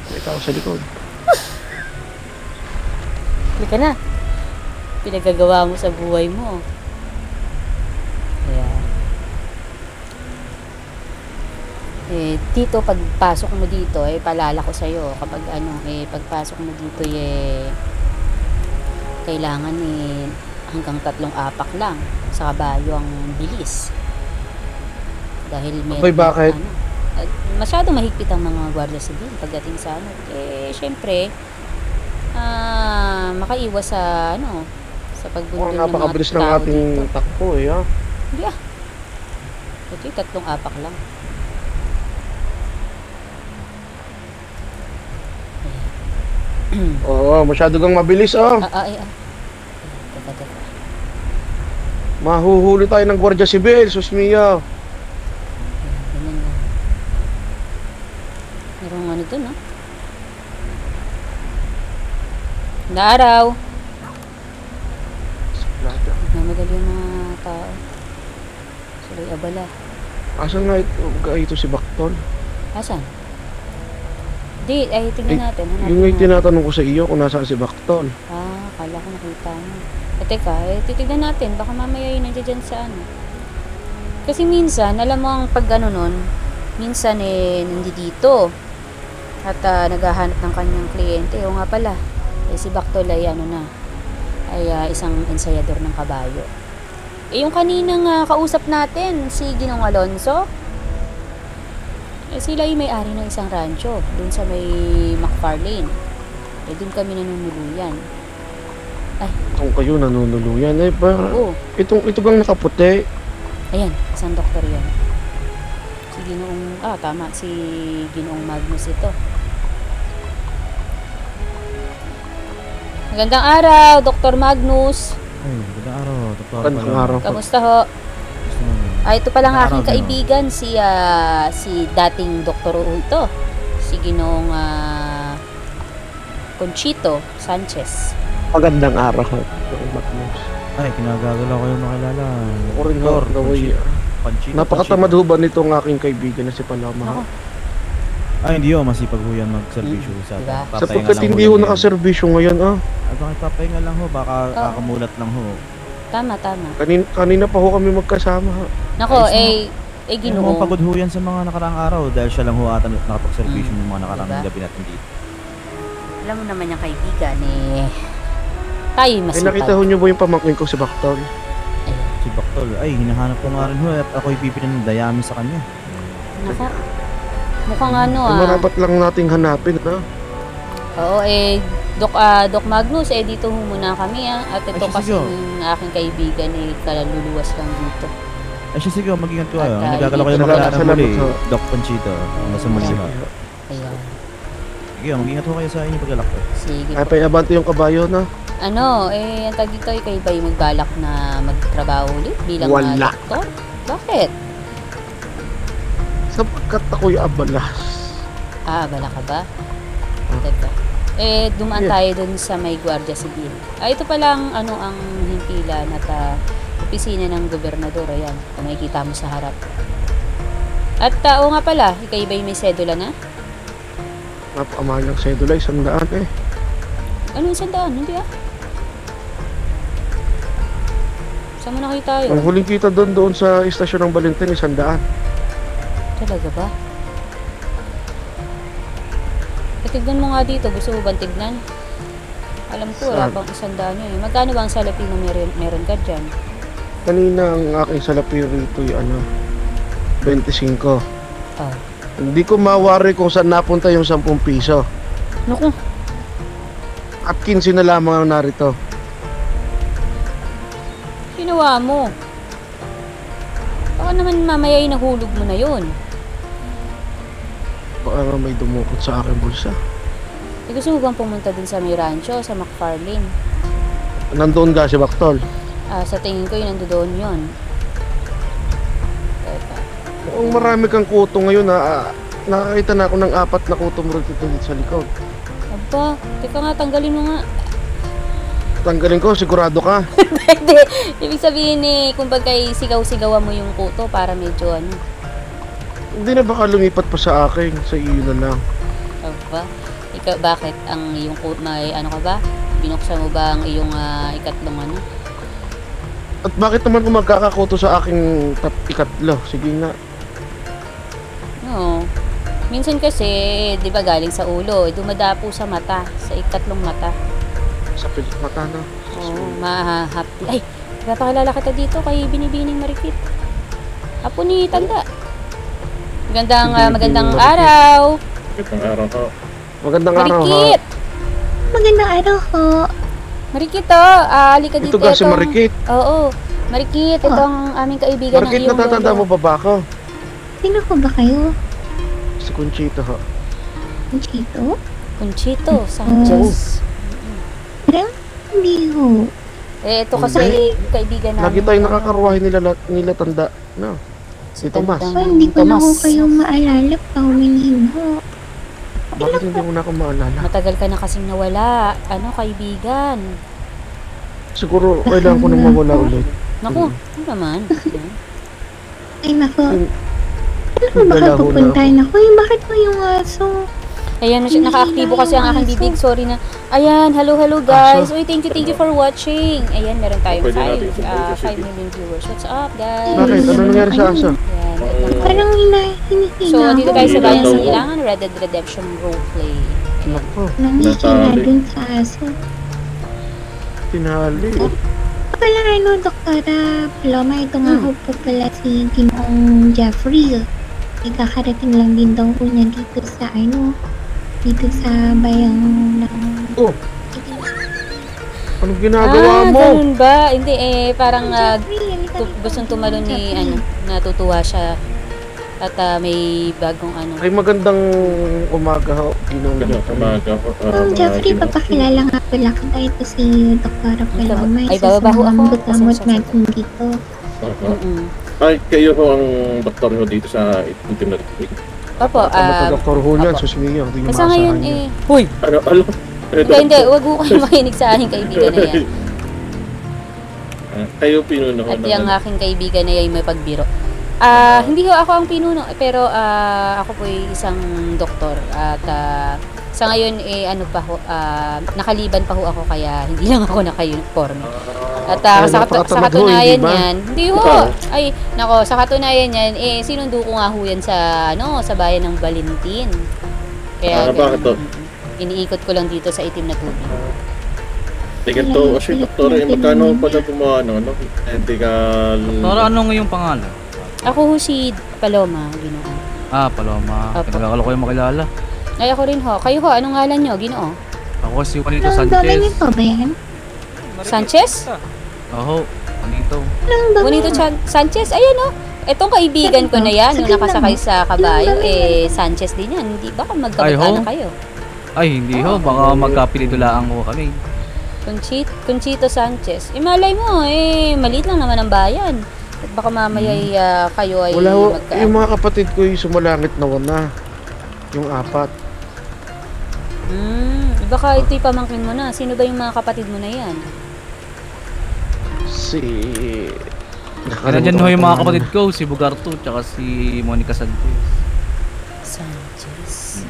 May tao sa likod. Halika na. Pinagagawa mo sa buhay mo. Kaya, eh, dito, pagpasok mo dito, eh, palala ko sa'yo, kapag pagpasok mo dito, eh, kailangan, eh, hanggang 3 apak lang sa kabayo ang bilis. Dahil meron, Abay, bakit? Masyadong mahigpit ang mga Guardia Civil pagdating sa syempre, makaiwas sa Sa pagbundol Mukhang ng mga napakabilis ng tao ating dito. takbo eh, ha? Hindi ah. Ito yung 3 apak lang. Oo, masyado kang mabilis, oh. Teka. Mahuhuli tayo ng Guardia Civil, Susmiya. Ganyan lang. Merong ano dun, ah. Naaraw. Namagali yung mga tao. Sila'y abala. Asan nga ito si Bakton? Asan? Di, ay tingnan natin. Hanapin Yung natin. tinatanong ko sa iyo kung nasaan si Bakton. Akala ko nakita mo. Teka, titignan natin. Baka mamaya yun nandiyan dyan sa ano. Kasi minsan, alam mo ang pag ano nun, minsan nandi dito. At naghahanap ng kanyang kliyente. O nga pala, si Baktol ay ano na, ay isang ensayador ng kabayo. Yung kaninang kausap natin, si Ginong Alonso, sila ay may-ari ng isang rancho dun sa may McFarlane. Dun kami nanunuluyan. Kung kayo nanunuluyan, Oo. ito bang nakaputi? Ayan, isang doktor yan. Si Ginoong, tama, si Ginoong Magnus ito. Magandang araw, Dr. Magnus. Ay, magandang araw. Magandang araw. Kamusta ho? Ito palang Magandang aking araw, kaibigan, si dating doktor ito. Si Ginoong Conchito Sanchez. Magandang araw, Dr. Magnus. Ay, kinagagalaw ko yung makilala. Ako rin ho, Panchito. napakatamad ho ba nitong aking kaibigan na si Palama? Ako. Ay, hindi ho. Masipag ho yan mag-servisyo sa Diba? Sapagkat hindi ho nakaservisyo ngayon, Ay, bakit papahinga lang ho? Baka kakamulat lang ho. Tama. Kanina pa ho kami magkasama, ha? Nako, Ayos Ginoong. Ginoo. Pagod ho yan sa mga nakaraang araw dahil siya lang ho ata nakapag-servisyo ng mga nakaraang Diba? gabi natin dito. Alam mo naman yung kaibigan, tayo mas Nakita ho niyo ba yung pamangkin ko si Bakton? Si Baktol, ay, hinahanap ko nga rin ho at ako'y pinanadayami sa kanya. Nako. Mukhang ano Marapat lang nating hanapin, ha? Oo, Doc Magnus, dito ho muna kami, At ito Ay, kasi sige. yung aking kaibigan, kaluluwas lang dito. Ay, siya sige, mag-ingat ko kayo. At, Nagkakala kayo salamat, makilala ng muli. salamat ho. Doc Panchito. Nasa muli ho. Ayan. Sige, mag-ingat ho kayo sa inyo paglalakto. Sige Ay, po. paiabante yung kabayo, na? Ang tag dito, kayo ba yung magbalak na magtrabaho ulit bilang Wala. doktor? Bakit? Sapagkat ako'y abalas. Bala ka ba? Teka. Dumaan tayo dun sa may Guardia Civil. Ito palang ang himpilan at opisina ng gobernador. Ayan, kung makikita mo sa harap. At oo nga pala, kayo ba yung may sedula na? Napakamahal ng sedula, 100 Ano yung 100? Hindi Saan mo nakita Ang yun? huling kita doon sa istasyon ng Valentin, 100. Talaga ba? Tignan mo nga dito. Gusto mo bang tignan? Alam ko, wala Saan? pang 100 yun. Magkano ba ang salapi na meron ka dyan? Kanina ang aking salapi rito yung 25. Hindi ko mawari kung saan napunta yung 10 piso. Naku, At 15 na lamang ang narito. ginawa mo. Baka naman mamaya yung nahulog mo na yun. Baka nga may dumukot sa aking bulsa. Gusto mo bang pumunta dun sa may rancho, sa McFarlane? Nandoon ka si Baktol. Sa tingin ko yun, nandoon yun. Teka. Mukhang marami kang kuto ngayon, ha? Nakakita na ako ng 4 na kuto mo dito sa likod. Aba, teka nga, tanggalin mo nga. Tanggalin ko, sigurado ka. Hindi, ibig sabihin kumbaga sigaw-sigawan mo yung kuto para medyo Hindi na baka lumipat pa sa akin, sa iyo na lang. Aba, ikaw, bakit? Ang iyong kuto, may ka ba? Binuksan mo ba ang iyong ikatlong At bakit naman kung magkakakuto sa aking ikatlo? Sige nga. No. Minsan kasi, di ba galing sa ulo, dumadapo sa mata, sa ikatlong mata. Sa pilit mata na. Oo, mahahapdi. Ay, napakilala kita dito kay Binibining Marikit. Apo ni Tanda. Magandang araw. Magandang araw, ha? Marikit! Magandang araw ho. Marikit, halika dito. Ito ga si Marikit. Oo, Marikit, ito ang aming kaibigan ng Marikit, iyong natatanda mo lolo. pa ba ako? Sino ko ba kayo? Si Conchito ho. Chito? Conchito Sanchez. Parang hindi ho. Ito kasi kaibigan namin. Lagi tayong nakakaruwahin nila tanda. No. Si Tomas. Hindi ko na ho kayo maalala pa huminhin ho. Bakit hindi mo na ako maalala? Matagal ka na kasing nawala. Kaibigan. Siguro kailangan ko nang mawala ulit. Naku, ano naman? Ay nako. Ano ko baka Dala ho na pupuntahin ako? Bakit mo yung aso? Ayan, naka-aktibo kasi ang aking bibig. Sorry na. Ayan, hello guys. Uy, thank you for watching. Ayan, meron tayong 5 million viewers. What's up, guys? Bakit? Ano nangyari sa aso? Ayan, wait lang. Parang hinihina So, dito ako. tayo sa bayan sa Ilangan, Red Dead Redemption Roleplay. Nako, Nangihina dun sa aso. tinali. Pala Doktora Paloma, ito nga ho po pala si Ginoong Jeffrey. Ikakarating lang din daw po niya dito sa dito sa bayang ng... Oh, anong ginagawa mo? Ganun ba? Hindi, parang Jeffrey, halika dito. gustong tumalon ni, Jeffrey. natutuwa siya. At may bagong Ay magandang umaga ho. Jeffrey, papakilala nga pala kita. Ito si Doktora Paloma. Ay, Isa sa bababaho mga ako. gamot natin dito. Ay, kayo ho ang doktor ho dito sa itim na tubig. Opo, Dr. Julian, Opo. susmiyo. Hindi sa ngayon huy! Ano? Hindi, wag ko kayo makinig sa aking kaibigan na yan. Kayo pinuno ho At yung aking kaibigan na yan may pagbiro. Hindi ho ako ang pinuno, pero ako po ay isang doktor. At sa ngayon, nakaliban pa ho ako, kaya hindi lang ako naka-uniform. At sa katunayan yan, hindi ho. Ay, nako, sa katunayan yan, sinundo ko nga ho yan sa bayan ng Valentin. Kaya, bakit to? iniikot ko lang dito sa itim na tubig. Tingnan to, kasi doktor, magkano pala pumano, no? Ethical... Para ano ngayong pangalan? Ako ho si Paloma, Ginoo. Paloma. Opo. Pinagkakala ko yung makilala. Ay, ako rin ho. Kayo ho, anong ngalan nyo, Ginoo? Ako si Juanito Anong babae niyo Sanchez. po ba yan? Sanchez? Oo, Juanito. Anong babae? Bonito Sanchez? Ayan o. Etong kaibigan ko na yan, yung nakasakay sa kabayo, Sanchez din yan. Hindi ba kung magkamag-anak kayo? Ay, hindi ho. Baka magkapilitulaan ko kami. Conchito Sanchez. Malay mo, maliit lang naman ang bayan. At baka mamaya kayo ay Wala ho. Yung mga kapatid ko yung sumalangit na wana. Yung 4. Baka ito'y pamangkin mo na. Sino ba yung mga kapatid mo na yan? Nandiyan ho yung mga kapatid ko, si Bugarto, tsaka si Monica Sanchez. Sanchez.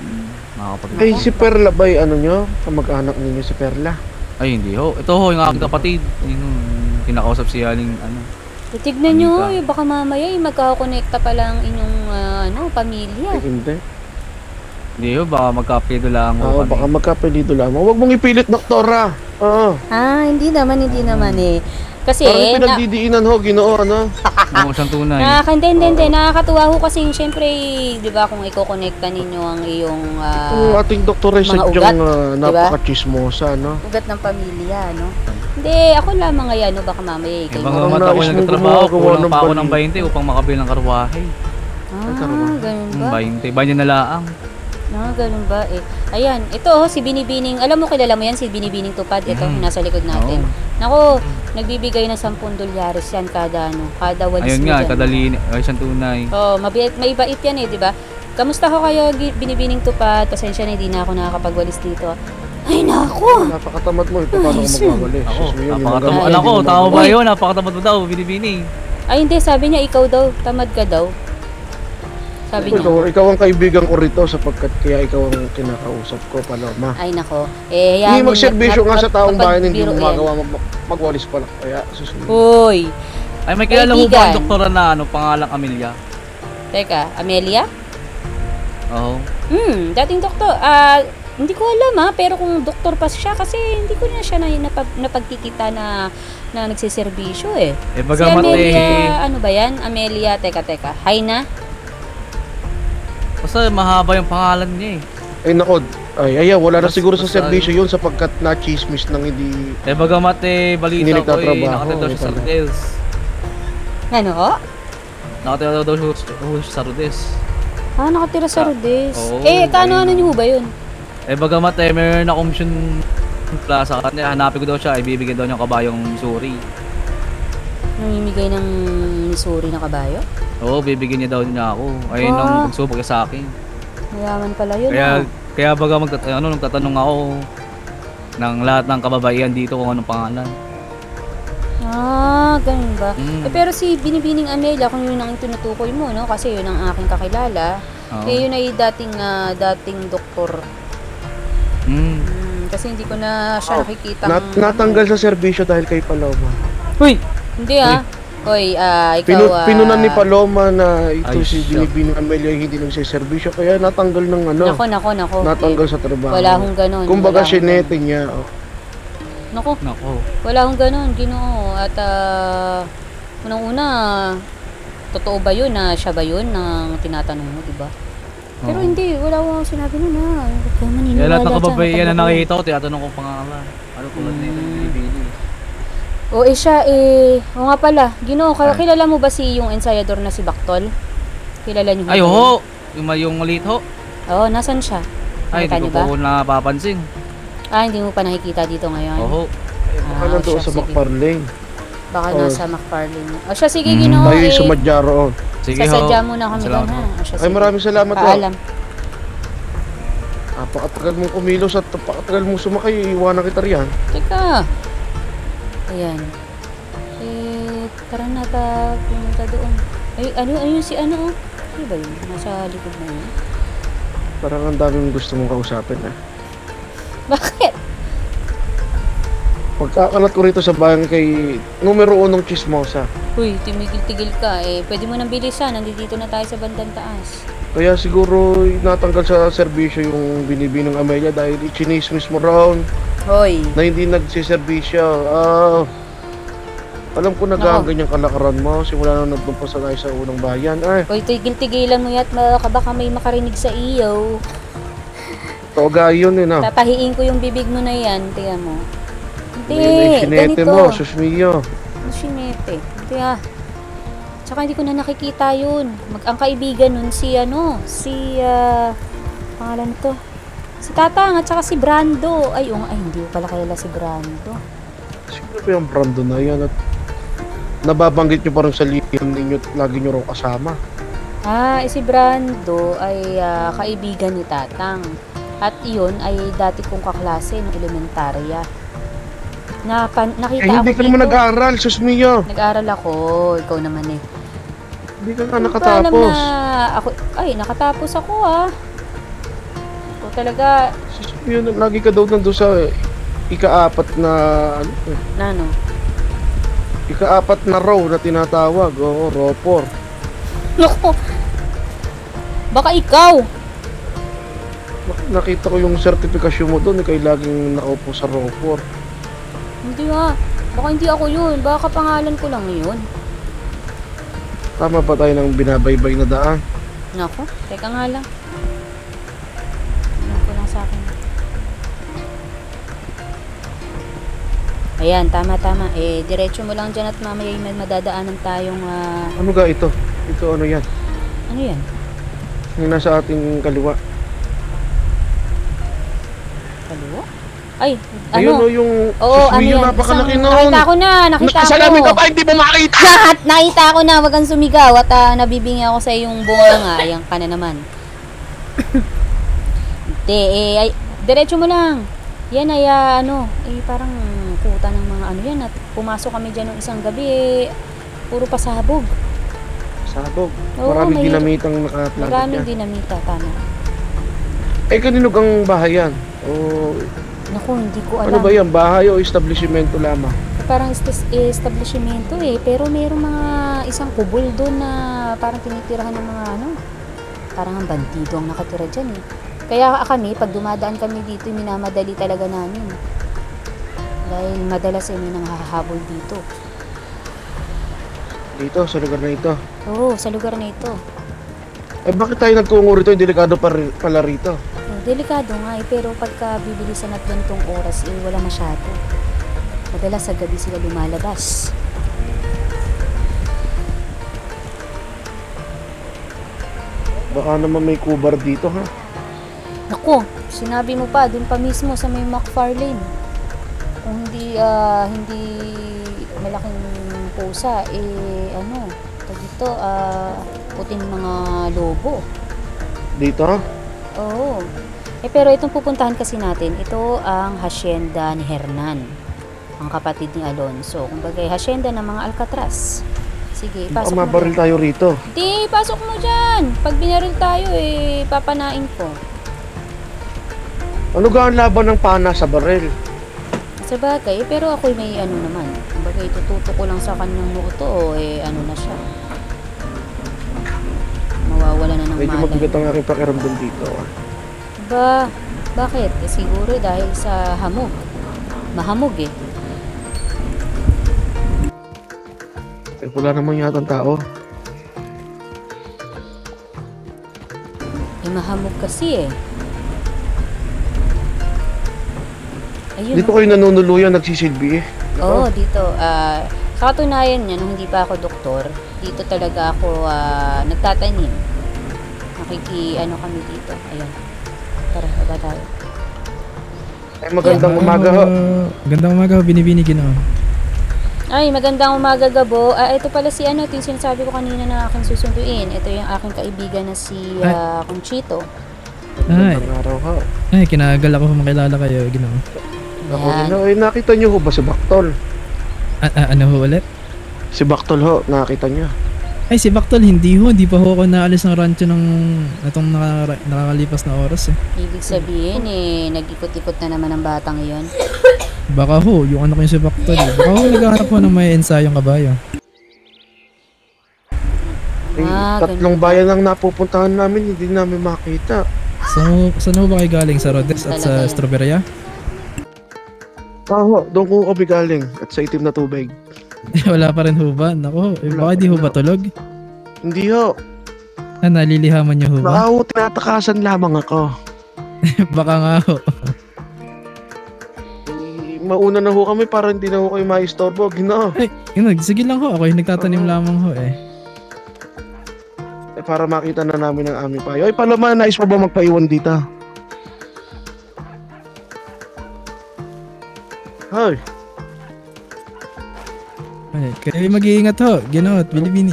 Mga kapatid Ay, ko. si Perla ba yung ano nyo? Kamag-anak ninyo si Perla? Ay, hindi ho. Ito ho, yung aking kapatid. Yung kinakausap si Aling, Tignan nyo, baka mamaya magkakakonekta pa lang inyong pamilya. Ay, hindi. Hindi ho, baka magkapilitulaan ko Oo, kami. baka magkapelido lamang. Huwag mong ipilit, doktora. Oo. Hindi naman Kasi, Parang pinagdidiinan ho, Ginoo, ano? Yung isang tunay. hindi. Nakakatuwa ho kasi siyempre, di ba, kung i-connecta ninyo ang iyong Ang ating doktora ay mga sadyang ugat, napaka-chismosa, no? ugat ng pamilya, no? Hindi, ako lamang ngayon, no? Baka mamaya kayo. Baka Parang mata ko nais mong nagtatrabaho, gumagawa kulang ng pa ako ng bali. 20 upang makabili ng karwahe. Ganun ba? 20, banyan na laang. Ganun ba? Ayan, ito si Binibining, alam mo, kilala mo yan, si Binibining Tupad, ito, nasa likod natin. Nako, nagbibigay ng 10 dolyares yan kada walis Ayun mo nga, dyan. kadali, ay isang tunay. May bait yan di ba? Kamusta ho kayo, Binibining Tupad? Pasensya na, hindi na ako nakakapagwalis dito. Ay, nako! Napakatamad mo, ito paano ko magwawali? Ako, Sus, yun, napakatamad. yung Alam ko, mga- tama ba yun? Napakatamad mo daw, Binibini. Ay, hindi, sabi niya, ikaw daw, tamad ka daw. Sabi niya. Ikaw ang kaibigan ko rito sapagkat kaya ikaw ang kinakausap ko, Paloma. Ay, nako. Hindi magserbisyo nga sa taong bayan, hindi mapagbiro mo yan. magawa magwalis pala. Kaya susunod. Hoy! Ay, may kilala mo ba Kaibigan. ang doktora na pangalang Amelia? Teka, Amelia? Oo. Dating doktor. Hindi ko alam pero kung doktor pa siya kasi hindi ko na siya napagkikita na nagsiservisyo Si Bagamat Amelia, ano ba yan? Amelia, teka. Hay na? Basta mahaba yung pangalan niya Ay nako, wala na Mas- siguro sa mas serbisyo yun sapagkat na-chismis nang hindi... Eh bagamat balita Hindi ko nagtatrabaho, nakatira daw siya sa pala. Rodes. Ano? Nakatira daw siya sa Rodes. Nakatira sa Rodes. oo, Ano niyo ba yun? Eh bagamat mayroon na commission pala sa kanya, hanapin ko daw siya, ibibigay daw niya kabayong Missouri. Namimigay ng Missouri na kabayo? Oo, bibigyan niya daw niya ako. Ayun ang pagsubok niya sa akin. Mayaman pala yun. Kaya baga nagtatanong ako ng lahat ng kababaihan dito kung anong pangalan. Ganun ba? Pero si Binibining Amelia, kung yun ang tinutukoy mo, no? Kasi yun ang aking kakilala. Oo. Yun ay dating doktor. Kasi hindi ko na siya nakikita. Natanggal sa serbisyo dahil kay Paloma. Huy! Hindi Hoy, ikaw Pinunan ni Paloma na ito Ay, si Binibining Amelia hindi nagsiservisyo kaya natanggal ng Nako. natanggal sa trabaho. Wala akong ganun. Kumbaga sinete niya. Nako. Wala akong ganun, Ginoo. At unang-una, totoo ba yun na siya ba yun na tinatanong mo, di ba? Pero hindi, wala akong sinabi nun ha. Huwag kang maniniwala. Lahat ng kababaihan na nakikita ko, tinatanong ko pangalan. Ano ko lang nila Binibini? Siya oo nga pala, Ginoo, kilala mo ba si yung ensayador na si Baktol? Kilala niyo ba? Ay, oo! Yung maliit ho. Oo, nasan siya? Ay, hindi ko po napapansin. Hindi mo pa nakikita dito ngayon? Oo. Baka nandoon sa McFarlane. Baka nasa McFarlane. Siya, sige, Ginoo. Tayo yung sumadya roon. Sige ho. Sasadya muna kami doon ha. Ay, maraming salamat ho. Paalam. Napakatagal mong kumilos at napakatagal mong sumakay, iwanan kita riyan. Teka. Ayan. Tara na pumunta doon. Ano yun si ano? Ano ba yun? Nasa likod na yun. Parang ang daming gusto mong kausapin Bakit? Pagkakalat ko rito sa bayan kay numero 1 chismosa. Uy, tumigil-tigil ka. Pwede mo nang bilisan. Nandito na tayo sa bandang taas. Kaya siguro natanggal sa serbisyo yung Binibinong Amelia dahil chinismis mo raw Hoy. na hindi nagsiservisyo. Alam ko ganyang kalakaran mo. Simula nung nagpapasa tayo sa unang bayan. Hoy, tigil-tigilan mo yat. Baka may makarinig sa iyo. Toga yun no? Tatahiin ko yung bibig mo na yan. Tiyan mo. Hindi, sinete mo, susmiyo. Sinete. Hindi Tsaka hindi ko na nakikita yun. Ang kaibigan nun pangalan to. Si Tatang at saka si Brando. Hindi ko pala kilala si Brando. Siguro pa yung Brando na yan at nababanggit nyo pa rin sa liham ninyo at lagi nyo raw kasama. Si Brando ay kaibigan ni Tatang. At iyon ay dati kong kaklase ng elementarya. Nakita hindi ako ka naman nag-aaral, susmiyo. Nag-aaral ako, ikaw naman Hindi ka nga nakatapos. Nakatapos ako Ikaw talaga. Susmiyo, lagi ka daw nandun sa ika-4 na Ano? Ika-4 na row na tinatawag. Oo, ropor. Naku! Baka ikaw! Nakita ko yung sertifikasyon mo doon, ikaw laging nakaupo sa ropor. Hindi baka hindi ako yun, baka pangalan ko lang yun. Tama ba tayo ng binabaybay na daan? Naku, teka nga lang. Ano ko lang sa akin. Ayan, tama. Diretso mo lang dyan at mamaya may madadaanan tayong Ano ga ito? Ito ano yan? Ano yan? Yung nasa ating kaliwa. Kaliwa? Ay, ayun ano? yung Oo, susmiyo, napakalaki noon. Nakita ko na, Nakasalamin ka pa, hindi mo makita! Nakita ko na, wag kang sumigaw at nabibingi ako sa iyong bunganga. Ayan ka na naman. Hindi, diretso mo lang. Yan ay parang kuta ng mga yan at pumasok kami dyan ng isang gabi puro pasabog. Sabog? Oo, Maraming dinamitang nakaplagat yan. Maraming dinamita, tama. Kanino ang bahay yan? Naku, hindi ko alam. Ano ba yan? Bahay o establishmento lamang? Parang establishmento pero mayroong mga isang kubol doon na parang tinitirahan ng mga parang ang bandido ang nakatira dyan Kaya kami, pag dumadaan kami dito, minamadali talaga namin. Dahil madalas may nanghahabol dito. Dito, sa lugar na ito? Oo, sa lugar na ito. Bakit tayo nagtungo rito? Delikado pala rito. delikado nga eh, pero pagka bibilisan at ganitong oras eh, wala masyado. Madalas sa gabi sila lumalabas. Baka naman may kubar dito ha. Naku, sinabi mo pa, dun pa mismo sa may McFarlane. Kung hindi malaking pusa, eh ano, dito, puting mga lobo. Dito ha? Oo. Eh pero itong pupuntahan kasi natin, ito ang hacienda ni Hernan, ang kapatid ni Alonso. Kumbaga, hacienda ng mga Alcatraz. Sige, Baka pasok mo. mabaril tayo rito. Di, pasok mo dyan. Pag binaril tayo, eh, papanain ko. Ano ga ang laban ng pana sa baril? Sa bagay, pero ako'y may ano naman. Kumbaga, itututo ko lang sa kanyang muto, eh, ano na siya. Mawawala na ng Medyo malay. mabigat ang aking pakiramdam dito. Ba, bakit? Eh, siguro dahil sa hamog. Mahamog eh. Eh, wala naman yata ang tao. Eh, mahamog kasi eh. Ayun. Dito kayo nanunuluyan, nagsisilbi eh. Oo, dito. Sa katunayan niya, nung hindi pa ako doktor, dito talaga ako nagtatanim. Ano kami dito. Ayun. Tara, baba tayo. Ay, magandang umaga ho. Magandang umaga ho, Binibini Ginoo. Ay, magandang umaga, Gabo. Ito pala si ano, ito yung sinasabi ko kanina na aking susunduin. Ito yung aking kaibigan na si Conchito. Ay, Magandang araw ho. ay, kinagal ako makilala kayo, Ginoo. Ako Yan. din ho. Ay, nakita niyo ho ba si Baktol? Ano ho ulit? Si Baktol ho, nakita niyo. Ay, si Baktol, hindi pa ho ako naalis ng rancho ng itong nakakalipas na oras eh. Ibig sabihin nag-ikot-ikot na naman ang batang iyon. Baka ho, yung anak ko yung si Baktol eh. Baka ho, naghahanap ho ng may ensayong kabayo. Eh, tatlong bayan lang napupuntahan namin, hindi namin makita. Saan ho ba kayo galing? Sa Rodes at sa Talaga. Strawberrya? Ho, doon ko kami galing at sa itim na tubig. Wala pa rin ho ba? Naku, baka di ho ba tulog? Hindi ho. Nalilihaman niyo ho ba? Baka ho, tinatakasan lamang ako. Baka nga ho. Mauna na ho kami para hindi na ho kayo maistorbo. Ginoo. Ay, sige lang ho. Ako yung nagtatanim lamang ho eh. Eh, para makita na namin ang aming payo. Ay, Paloma, nais mo ba magpaiwan dito? Hoy. Ay, kayo mag-iingat ho. Ginoo at Binibini.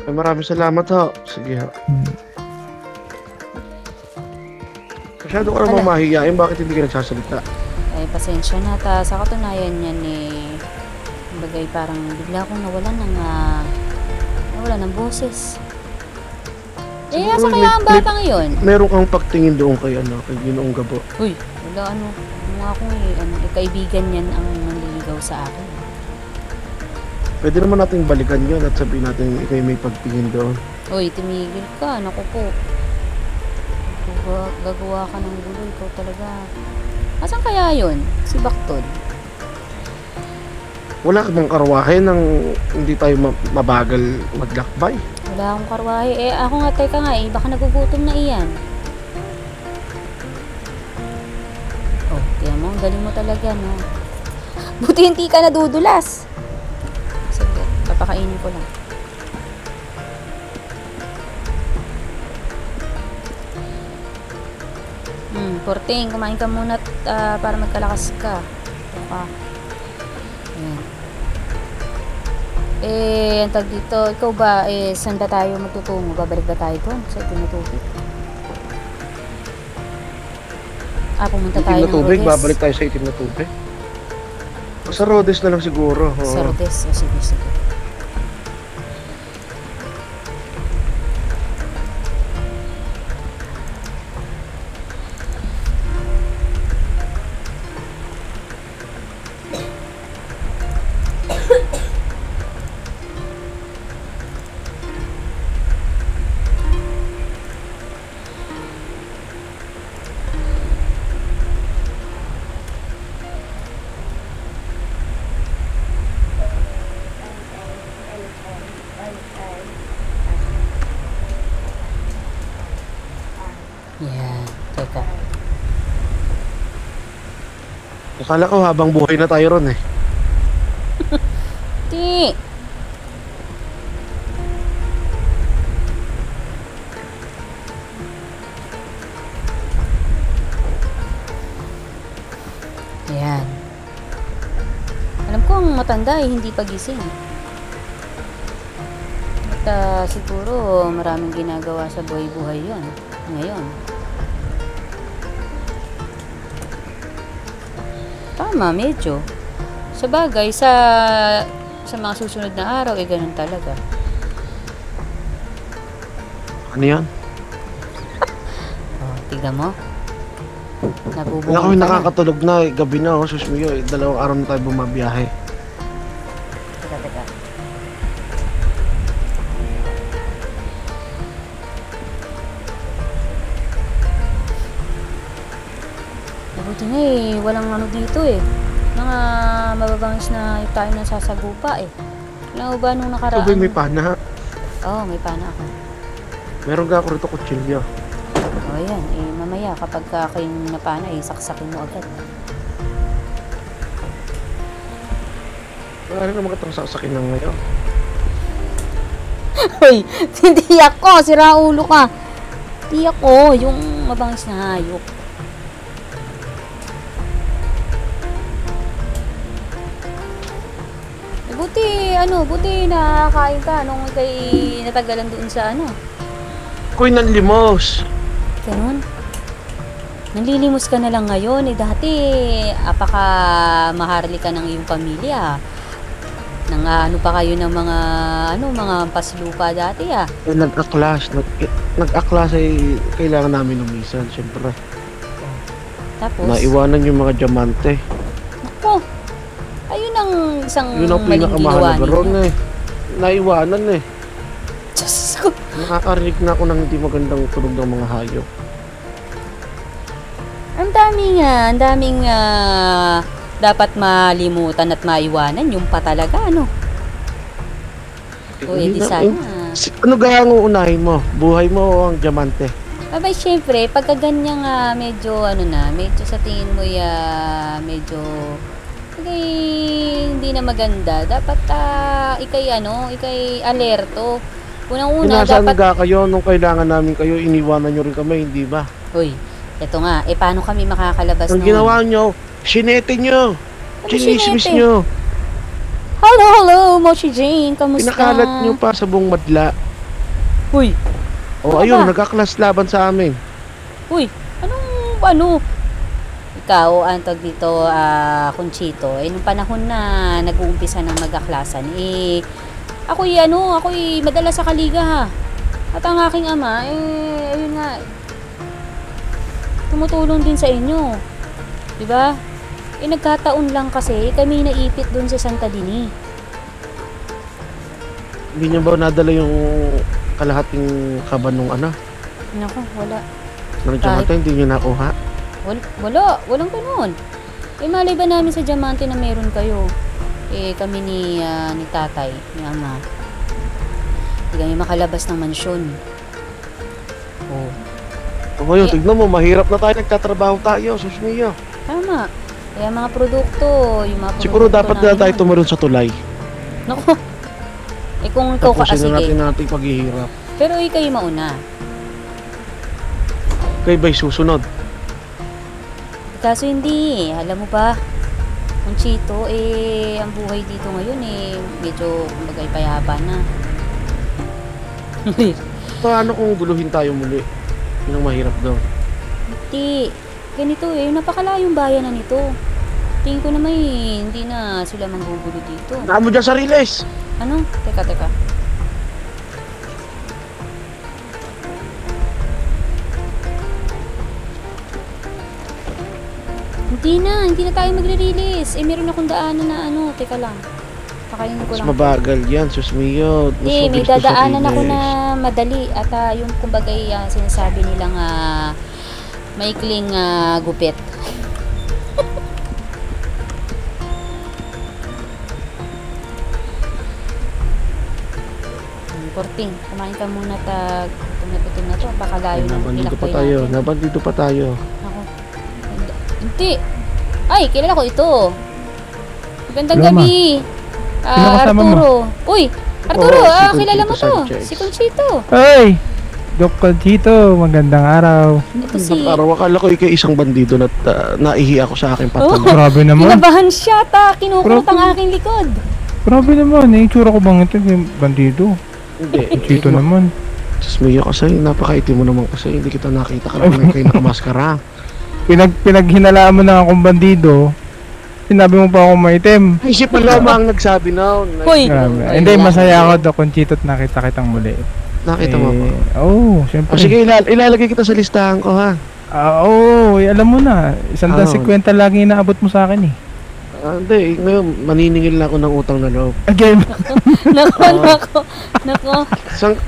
Ay, maraming salamat ho. Sige ho. Masyado ka namang mahihiyain. Bakit hindi ka nagsasalita? Ay, pasensya na sa katunayan yan bagay parang bigla akong nawalan ng boses. Eh, Siguro asa kaya ang bata ngayon? Meron kang pagtingin doon kay Ginoong Gabo. Uy, wala mga akong kaibigan yan ang nanliligaw sa akin. Pwede naman natin balikan yun at sabihin natin ikaw may pagtingin doon. Uy, tumigil ka. Naku po. Gagawa ka ng gulo. Ikaw talaga. Asan kaya yun? Si Baktol. Wala ka bang karwahe nang hindi tayo mabagal maglakbay? Wala akong karwahe. Eh, ako nga, teka nga baka nagugutom na iyan. Oh, tiyan mo. Ang galing mo talaga, no? Buti hindi ka nadudulas. Sige, papakainin ko lang. Porting, kumain ka muna para magkalakas ka. Ayan. Ang tag dito, ikaw ba, saan ba tayo magtutungo? Babalik ba tayo doon sa itim na tubig? Pumunta tayo Itim na ng tubig, Rodes. babalik tayo sa itim na tubig. Sa Rodes na lang siguro. Sa Rodes, sige. Akala ko habang buhay na tayo ron eh. Di. Ayan. Alam ko ang matanda ay hindi pagising. At siguro maraming ginagawa sa buhay-buhay yon ngayon. Tama, medyo. Sa bagay, sa mga susunod na araw, ganun talaga. Ano yan? Oh, tignan mo. Wala kami nakakatulog na eh. Gabi na oh, susmiyo eh. 2 araw na tayo bumabiyahe. Teka. Mabuti nga eh, walang ano dito eh. Mga mababangis na tayo na sasagupa eh. Alam mo ba nung nakaraan? Sabi may pana. Oo, may pana ako. Meron ka ako rito kutsilyo. O yan, mamaya kapag kayong napana, saksakin mo agad. Wala rin naman katang sasakin lang ngayon. Hoy, hindi ako, sira ulo ka. Hindi ako, yung mabangis na hayop. Buti nakakain ka nung kay natagalan doon sa ano. Koy ng limos. Ganun. Nanlilimos ka na lang ngayon. Dati, apaka maharli ka ng iyong pamilya. Nang ano pa kayo ng mga paslupa dati Nag-aklas ay kailangan namin umisan, syempre. Tapos? Naiwanan yung mga diamante. Naku, ayun ang isang yun ang maling ginawa ninyo. Naiwanan eh. Diyos ko. Nakakarinig na ako ng hindi magandang tunog ng mga hayop. Ang daming dapat malimutan at maiwanan. Yung pa talaga, ano? O, edi sana. Ano gaya ang uunahin mo? Buhay mo o ang diamante? Abay, syempre, pagka ganyang medyo sa tingin mo medyo hindi na maganda. Dapat ikay alerto. Unang-una dapat kayo nung kailangan namin kayo, iniwanan nyo rin kami, hindi ba? Hoy, eto nga, paano kami makakalabas Ang ginawa nyo, sinete nyo, chinismis nyo. Hello, Mochi Jane, kamusta? Pinakalat nyo pa sa buong madla. Uy. Ayun, nagkaklas laban sa amin. Uy, ano? Ikaw, antog dito, Conchito, nung panahon na nag-uumpisa ng mag-aklasan, ako'y madala sa kaliga ha. At ang aking ama, ayun nga, tumutulong din sa inyo. Diba? Nagkataon lang kasi kami naipit doon sa Santa Dini. Hindi niyo ba nadala yung kalahating kaban nung Naku, wala. Nang diamante, hindi niyo nakuha? Walang ganun. Malay ba namin sa diamante na meron kayo? Kami ni tatay, ni ama. Hindi kami makalabas ng mansyon. Ngayon, tignan mo, mahirap na tayo, nagtatrabaho tayo, susmiyo. Tama. Kaya mga produkto, siguro dapat na tayo tumalon sa tulay. Naku. Kung ikaw ka, sige. Tapusin na natin paghihirap. Pero kayo mauna. Kayo ba'y susunod? Kaso hindi. Alam mo ba, Conchito, ang buhay dito ngayon, medyo, kumbaga, payapa na. Paano kung guluhin tayo muli? Yun ang mahirap daw. Hindi. Ganito napakalayong bayan na nito. Tingin ko naman hindi na sila manggugulo dito. Naan mo dyan sa riles! Ano? Teka. Hindi na tayo magre-release. Meron akong daanan na teka lang. Pakainin ko lang. Mas mabagal yan, susmiyo. May dadaanan ako na madali. At yung kumbaga sinasabi nilang maikling gupit. Porting, kumain ka muna gutom na to. Pakalayo ng Nabandito pa tayo. Ako. Hindi. Ay, kilala ko ito. Magandang Loma. gabi. Sino kasama mo? Arturo. Uy, Arturo, Oo, si kilala mo Conchito to. Sanchez. Si Conchito. Ay! Doc Conchito, magandang araw. Ito si... Araw, akala ko ikaw isang bandido na naihi ako sa aking Oh, pantalon. Grabe naman. kinabahan siya, kinukurot Grabe. ang aking likod. Grabe naman, eh. Tsura ko bang ito? Yung bandido. Hindi. Conchito naman. Diyos mio kasi, napakaitim mo naman kasi, hindi kita nakita karamihan kayo nakamaskara. Pinaghinalaan mo na akong bandido. Sinabi mo pa akong maitim. Ay, si Paloma ang nagsabi na. Hoy! Grabe. Ay, Hindi, wala. masaya ako, Doc Conchito, at nakita kitang muli. Nakita mo ba? Oo, syempre. O sige, ilalagay kita sa listahan ko ha. Oo, alam mo na. 150 lagi inaabot mo sa akin eh. Hindi, ngayon maniningil na ako ng utang na loob. Again. Nako.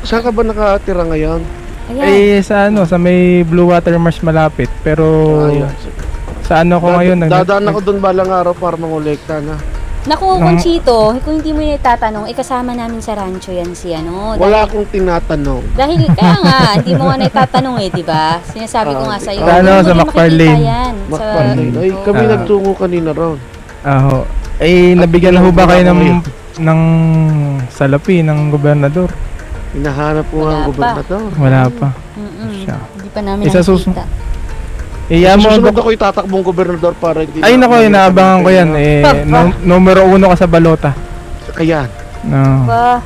Saan ka ba nakatira ngayon? Ayan. Sa may Blue Water Marsh malapit. Pero Ayun. sa ko ngayon. Dadaan ako doon balang araw para mangolekta na. Naku, Conchito, kung hindi mo itatanong, kasama namin sa rancho yan si ano. Wala akong tinatanong. Dahil, kaya nga, hindi mo nga naitatanong di ba? Sinasabi ko nga sa'yo. Sa hindi mo sa din McFarlane. makikita yan. McFarlane. Ay, kami nagtungo kanina raw. Nabigyan na ho ba kayo ng salapi ng gobernador? Hinahanap ko nga ang Wala pa. gobernador. Wala pa. Siya. Hindi pa namin Isa nakikita. Susunod ako itatakbong gobernador para hindi... Ay nako, inaabangan ko yan. Numero 1 ka sa balota. Kaya. No. Ba?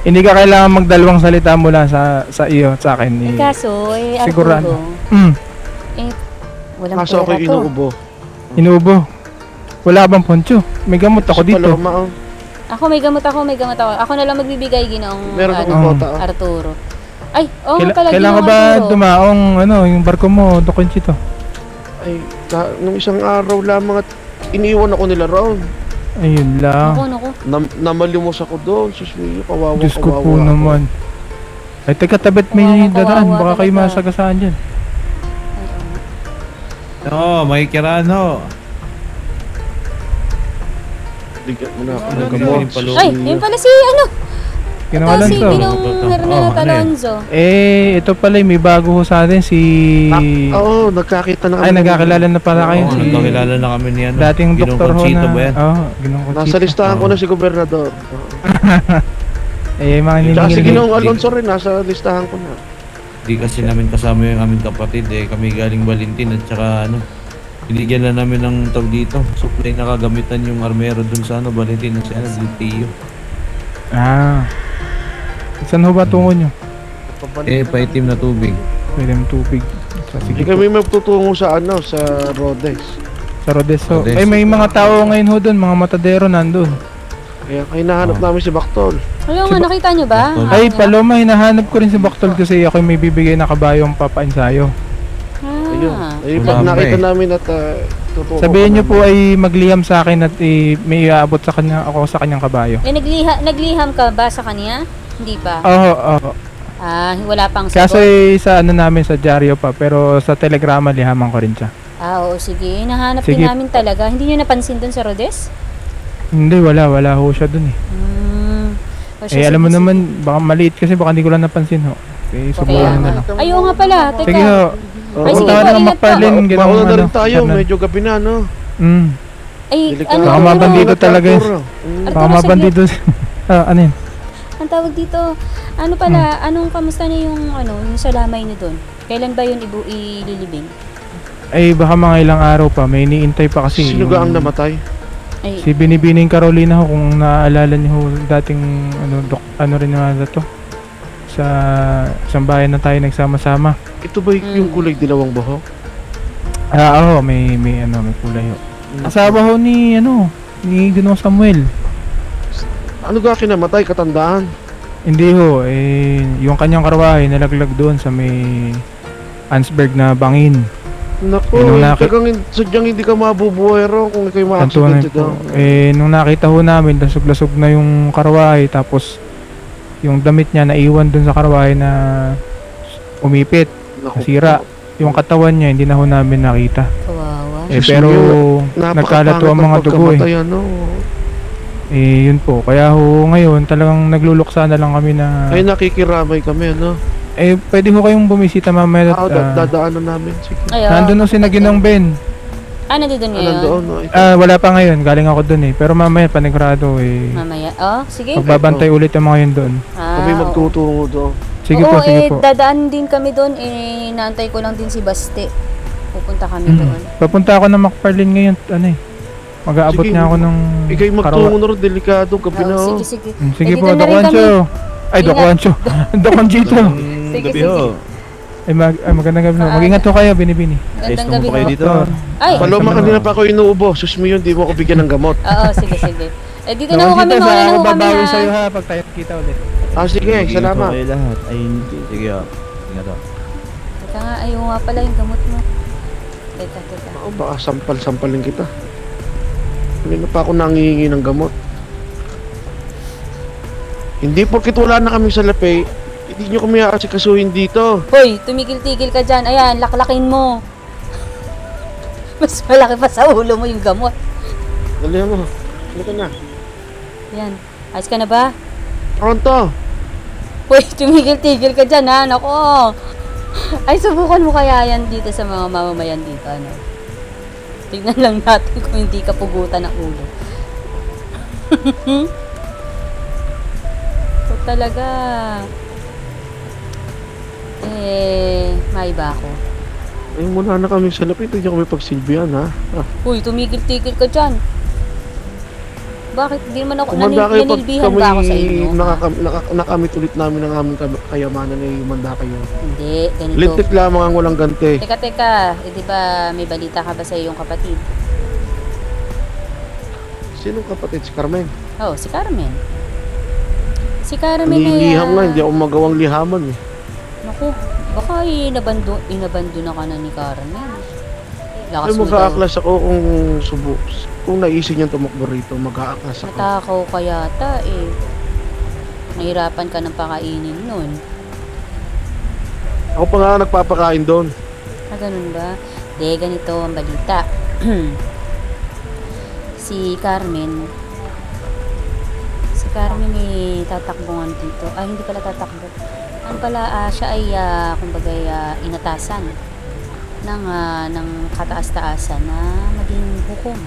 Hindi ka kailangan magdalawang salita mula sa iyo at sa akin. Kaso, sigurado. Arturo, walang Kaso pera ako'y to. inuubo. Inuubo. Wala bang poncho? May gamot ako Si dito. Paloma, Ako may gamot ako. Ako na lang magbibigay ginoong Meron akong bota. Arturo. Ay, Kailangan ka ba dumaong yung barko mo, Dokonchito? Ay, nung isang araw lamang at iniwan ako nila Ron. Ayun lang. Naku. Namalimos ako doon. Sus, kawawa. Diyos ko po naman. Ay, teka, tabet may dadaan. Baka kayo masagasaan dyan. No, may kirano. Bigyan mo na ako ng Ano, gamot. Paloma? Ay, yun pala si ano? Kinawalan Si to. Ginong Hernando Alonzo. Ito pala may bago ho sa atin si... Oo, nagkakita na kami. Ay, nagkakilala na pala kayo. Oo, nagkakilala na kami ni ano. Dating Ginong doktor ho Conchito na. ba yan? Ginong Conchito. Nasa listahan ko na si gobernador. Mga Tsaka si niningil. Ginong Alonso rin, nasa listahan ko na. Di kasi namin kasama yung aming kapatid kami galing Valentin at saka binigyan na namin ng tawag dito. Supply na kagamitan yung armero dun sa Valentin at sa Tio. Saan ho ba tungo nyo? Paitim na tubig. Pwede ng tubig. Hindi kami magtutungo sa sa Rhodes. Sa Rhodes ho. Rhodes. Ay, may mga tao ngayon ho dun, mga matadero nandun. Kaya hinahanap namin si Baktol. Ayun nga, nakita nyo ba? Ay, Paloma, hinahanap ko rin si Baktol kasi ako may bibigay na kabayong papainsayo. Ayun. Ay, pag nakita namin at tutuko. Sabihin nyo po ay magliham sa akin at may iaabot sa kanya, ako sa kanyang kabayo. Nagliham ka ba sa kanya? Hindi pa. Oo. Wala pang Kaso sagot. sa namin sa dyaryo pa, pero sa telegrama lihaman ko rin siya. Oo, sige. Nahanap din namin talaga. Hindi nyo napansin dun sa Rhodes? Hindi, wala ho siya dun alam mo naman, baka maliit kasi baka hindi ko lang napansin ho. Subukan na lang. Ayun nga pala, teka. Sige ho. Ay, sige po, Punta ka na ingat McFarlane, Mauna na rin tayo, medyo gabi na, Ay, baka mabandido talaga yun. Baka mabandido. Ano yun? Ang tawag dito, ano pala, kamusta na yung sa lamay niyo doon? Kailan ba yun ililibing? Ay, baka mga ilang araw pa, may iniintay pa kasi. Sino ga ang namatay? Ay, Si Binibining Carolina ho, kung naaalala niyo ho, dating rin na to. Sa isang bayan na tayo nagsama-sama. Ito ba yung kulay dilawang buhok? Oo, may kulay ho. Asawa ho ni Ginong Samuel. Ano ga kinamatay, katandaan? Hindi ho, yung kanyang karwahe nalaglag doon sa may Ansberg na bangin. Naku, sadyang hindi ka mabubuhay raw kung ikaw ma-accident po. doon. Nung nakita ho namin, lasog-lasog na yung karwahe, tapos yung damit niya naiwan doon sa karwahe na umipit, nasira. Yung katawan niya, hindi na ho namin nakita. kawawa. Pero nagkalato ang mga dugo yun po. Kaya ho ngayon talagang nagluluksa na lang kami na... Ay, nakikiramay kami, pwede ho kayong bumisita mamaya. Dadaanan namin, sige. Nandun ho si Naginong Ben. Nandito ngayon? Nandoon. Wala pa ngayon. Galing ako dun eh. Pero mamaya panigurado eh. Mamaya. Sige. Magbabantay ulit yung mga yun doon. Kami magtutungo doon. Sige po, sige po. Dadaan din kami doon. Naantay ko lang din si Baste. Pupunta kami doon. Papunta ako ng McFarlane ngayon. Mag-aabot Sige, niya ako ng Ikay magtungo na rin. Delikado. Gabi na. Sige. Sige po, Doc Juancho. Ay, Doc Juancho. Doc Juancho. Sige. Magandang gabi. Mag-ingat po kayo, Binibini. Magandang gabi kayo dito. Ay! Paloma, kanina pa ako inuubo. Sus mo yun, di mo ako bigyan ng gamot. Oo, sige. Dito na ho kami, mawala na ho kami babawi sa'yo ha, pag tayo kita ulit. Sige, salamat. Sige lahat. Ay, hindi. Sige ingat ako. Teka nga, ayaw nga pala yung gamot mo. Teka. Baka sampal-sampalin kita. Kanina pa ako nangihingi ng gamot. Hindi porkit wala na kami sa lapay, hindi nyo kami aasikasuhin dito. Hoy, tumigil-tigil ka dyan. Ayan, laklakin mo. Mas malaki pa sa ulo mo yung gamot. Dali mo. Halika na. Yan. Ayos ka na ba? Pronto. Hoy, tumigil-tigil ka dyan, ha? Nako. Ay, subukan mo kaya yan dito sa mga mamamayan dito, ano? Tignan lang natin kung hindi ka pugutan ng ulo. So, talaga. May ba ako? Ay, muna na kami sa lapit. Hindi kami pagsilbihan, ha? Uy, tumigil-tigil ka dyan. Bakit? Di naman ako Kumanda kayo pag nanilbihan kami ba ako sa inyo? nakamit ulit namin ang aming kayamanan na humanda kayo. Hindi, ganito. Lintik lamang ang walang ganti. Teka. Di ba may balita ka ba sa iyong kapatid? Sinong kapatid? Si Carmen? Oh, si Carmen. Si Carmen Niliham nga, hindi ako magawang lihaman eh. Naku, baka inabando na ka na ni Carmen. Ay, mag-aaklas ako kung naisip niyang tumakbo rito, mag-aaklas ako. Natakaw ka yata eh. Nahirapan ka ng pakainin nun. Ako pa nga nagpapakain doon. Ganun ba? De, ganito ang balita. Si Carmen tatakbongan dito. Hindi pala tatakbo. Ano pala, siya ay kumbaga inatasan ng kataas-taasan na maging hukom.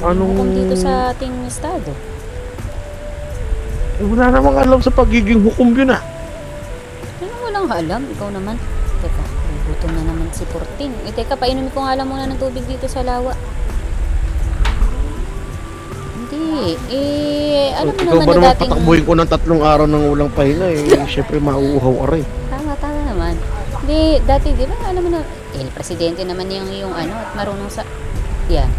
Hukom dito sa ating estado. Wala namang alam sa pagiging hukom yun ah. Ano walang alam? Ikaw naman. Teka, gutom na naman si Portin. Teka, painumin ko nga lang muna ng tubig dito sa lawa. Hindi. Alam mo Ikaw naman ba na naman dating... patakbuhin ko ng 3 araw ng ulang pahinga syempre mauuhaw ka rin. Tama naman. Hindi, dati, di ba, alam mo na, presidente naman yung ano, at marunong sa... Yan.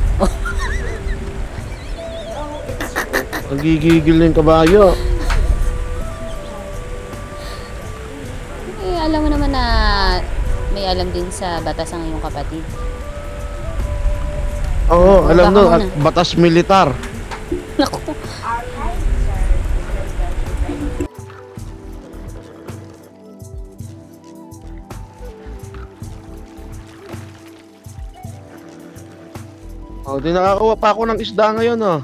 Nagigigil na yung kabayo. Alam mo naman na may alam din sa batas ang iyong kapatid. Oo, alam no, at batas militar. Naku. Di nakakawa pa ako ng isda ngayon oh.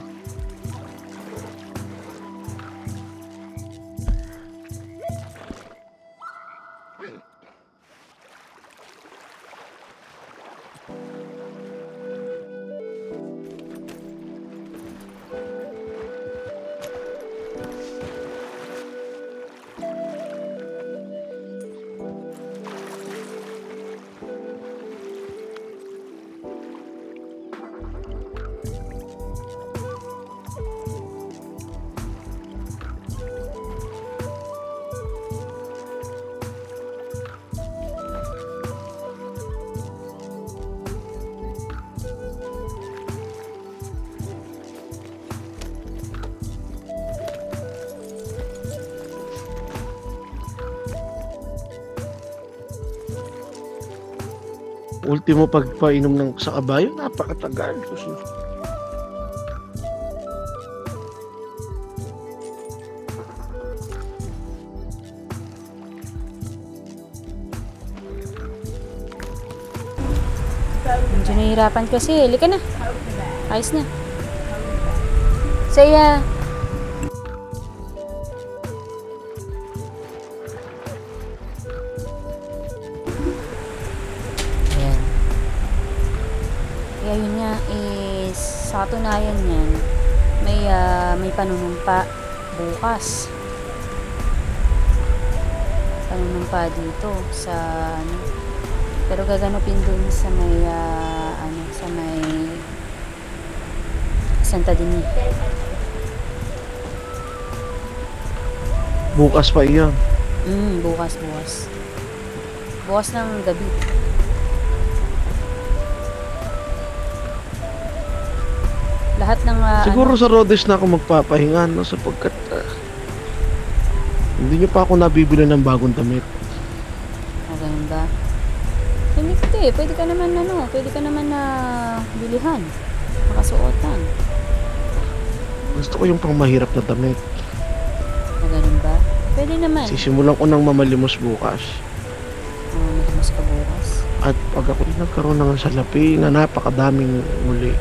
Ultimo pagpainom ng sa kabayo, napakatagal. Medyo nahihirapan kasi. Halika na. Ayos na. Saya. yun nga, is sa katunayan yan, may panunumpa bukas. Panunumpa dito sa ano, pero gaganapin dun sa may sa may Santa Dini. Bukas pa iyan. Bukas ng gabi. Lahat ng siguro sa Rhodes na ako magpapahinga, no, sapagkat hindi nyo pa ako nabibili ng bagong damit. Ganun ba? Hindi, pwede ka naman na bilihan, makasuotan. Gusto ko yung pang mahirap na damit. Ganun ba? Pwede naman. Sisimulan ko ng mamalimos bukas. Mamalimos ka bukas? At pag ako nagkaroon ng salapi na napakadaming uli,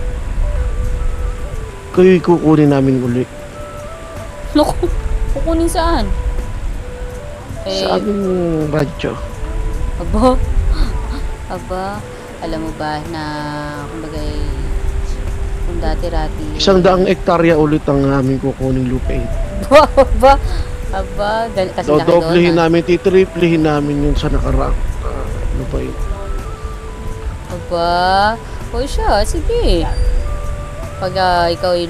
kayo'y kukunin namin uli. Naku, kukunin saan? Sa aming radyo. Aba, alam mo ba na kumbagay kung dati-rati 100 hektarya ulit ang aming kukuning lupain. Aba, kasi doblehin namin, titriplihin namin yun sa nakaraang lupain. Aba, o siya, sige. Pag ikaw ay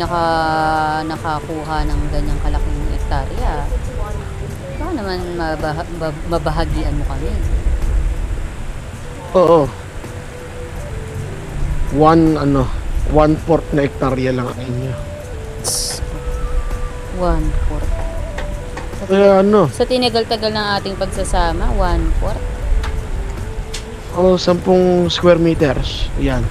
nakakuha ng ganyang kalaking hektarya, baka naman mabahagian mo kami. Oo. 1/4 na hektarya lang ang inyo. 1/4. Kaya ano? Sa tinagal-tagal ng ating pagsasama, 1/4? O, 10 square meters. Yan.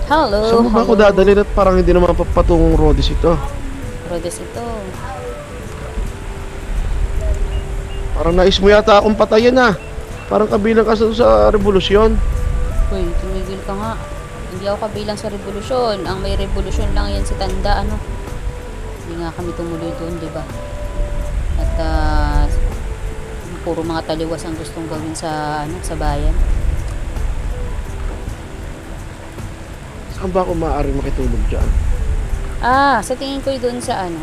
Hello. Saan mo ba ako dadalhin at parang hindi naman papatungong Rhodes ito? Rhodes ito. Parang nais mo yata akong patayin ah. Parang kabilang ka sa revolusyon. Uy, tumigil ka nga. Hindi ako kabilang sa revolusyon. Ang may revolusyon lang yan si Tanda, ano? Hindi nga kami tumuloy doon, di ba? At puro mga taliwas ang gustong gawin sa bayan. Saan ba ako maaaring makitulog dyan? Sa tingin ko doon sa ano?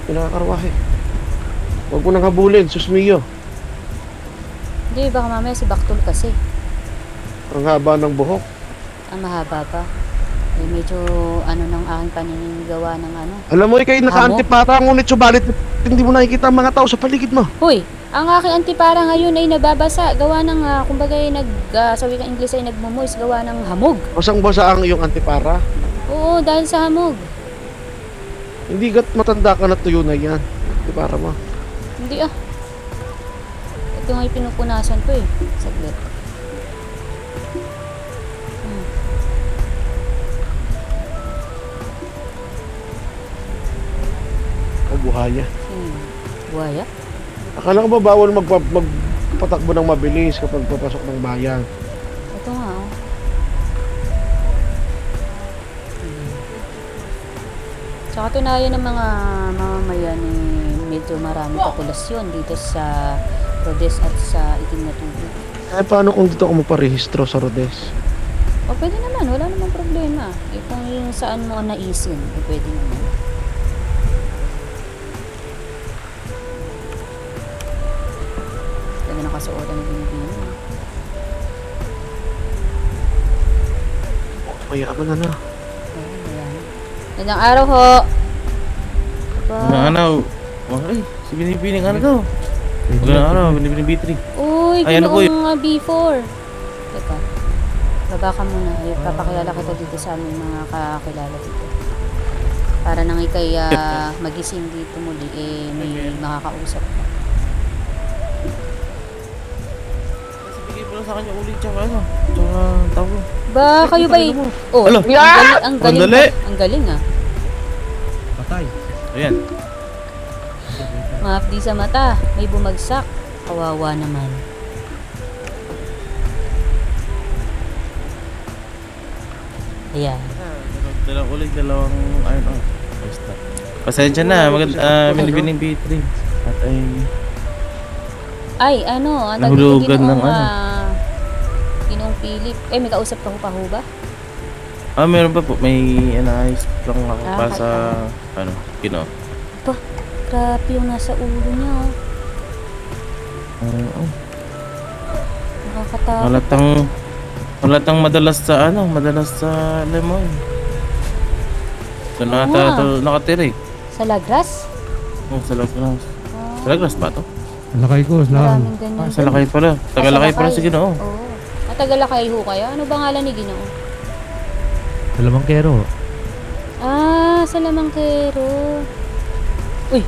Pinakakarwahe. Huwag mo nang habulin, susmiyo. Hindi, baka mamaya si Baktol kasi. Ang haba ng buhok. Ang mahaba pa. Medyo ng aking paninigawa ng ano. Alam mo, ikay naka-antipara, ngunit subalit hindi mo nakikita ang mga tao sa paligid mo. Hoy, ang aking antipara ngayon ay nababasa. Gawa ng, kumbaga sa wikang Ingles ay nagmumoys, gawa ng hamog. Basang-basa ang iyong antipara? Oo, dahil sa hamog. Hindi gat matanda ka na tuyo na yan. Antipara mo. Hindi Ito nga yung pinupunasan ko eh. Saglit. Buhaya. Buhaya? Akala ko ba bawal magpatakbo ng mabilis kapag papasok ng bayan? Ito nga Sa katunayan ng mga mamamayan medyo marami populasyon dito sa Rhodes at sa Itim na Tubig. Paano kung dito ako magparehistro sa Rhodes? Pwede naman, wala namang problema. Kung yung saan mo naisin, pwede naman. Nakasuotan ng binibini. Mayaman na. Magandang araw ho. Ano? Ay, si binibining ano to? Magandang araw, binibining B3. Uy, ganoong B4. Teka, baba ka muna. Papakilala kita dito sa aming mga kakilala dito. Para nang ikay magising dito muli, may makakausap ka. Sa kanya ulit tsaka tawlo. Ba, kayo ba ang galing Patay. Ayan. Mahapdi sa mata, may bumagsak. Kawawa naman. Ayan. Dalawang Pasensya na, binibining B3. At ay Ay, ano, ang tawag dito, Nahulugan ng Ginoong Philip. Eh, may kausap ka pa ho ba? Meron pa po. May ayos lang ako pa kahit sa, Ginoo. Pa, grabe yung nasa ulo niya. Nakakatakot. Halatang madalas sa Lemon. Doon ata ito nakatira eh. Sa Lagras? Oo, sa Lagras. Sa Lagras ba ito? Lakay ko, lang. Maraming ganyan. Sa Lakay pala. Taga-Lakay pala si Ginoo. Oo. Taga-Lakay ho kayo? Ano ba ngalan ni Ginoo? Sa Lamangkero. Sa Lamangkero. Uy!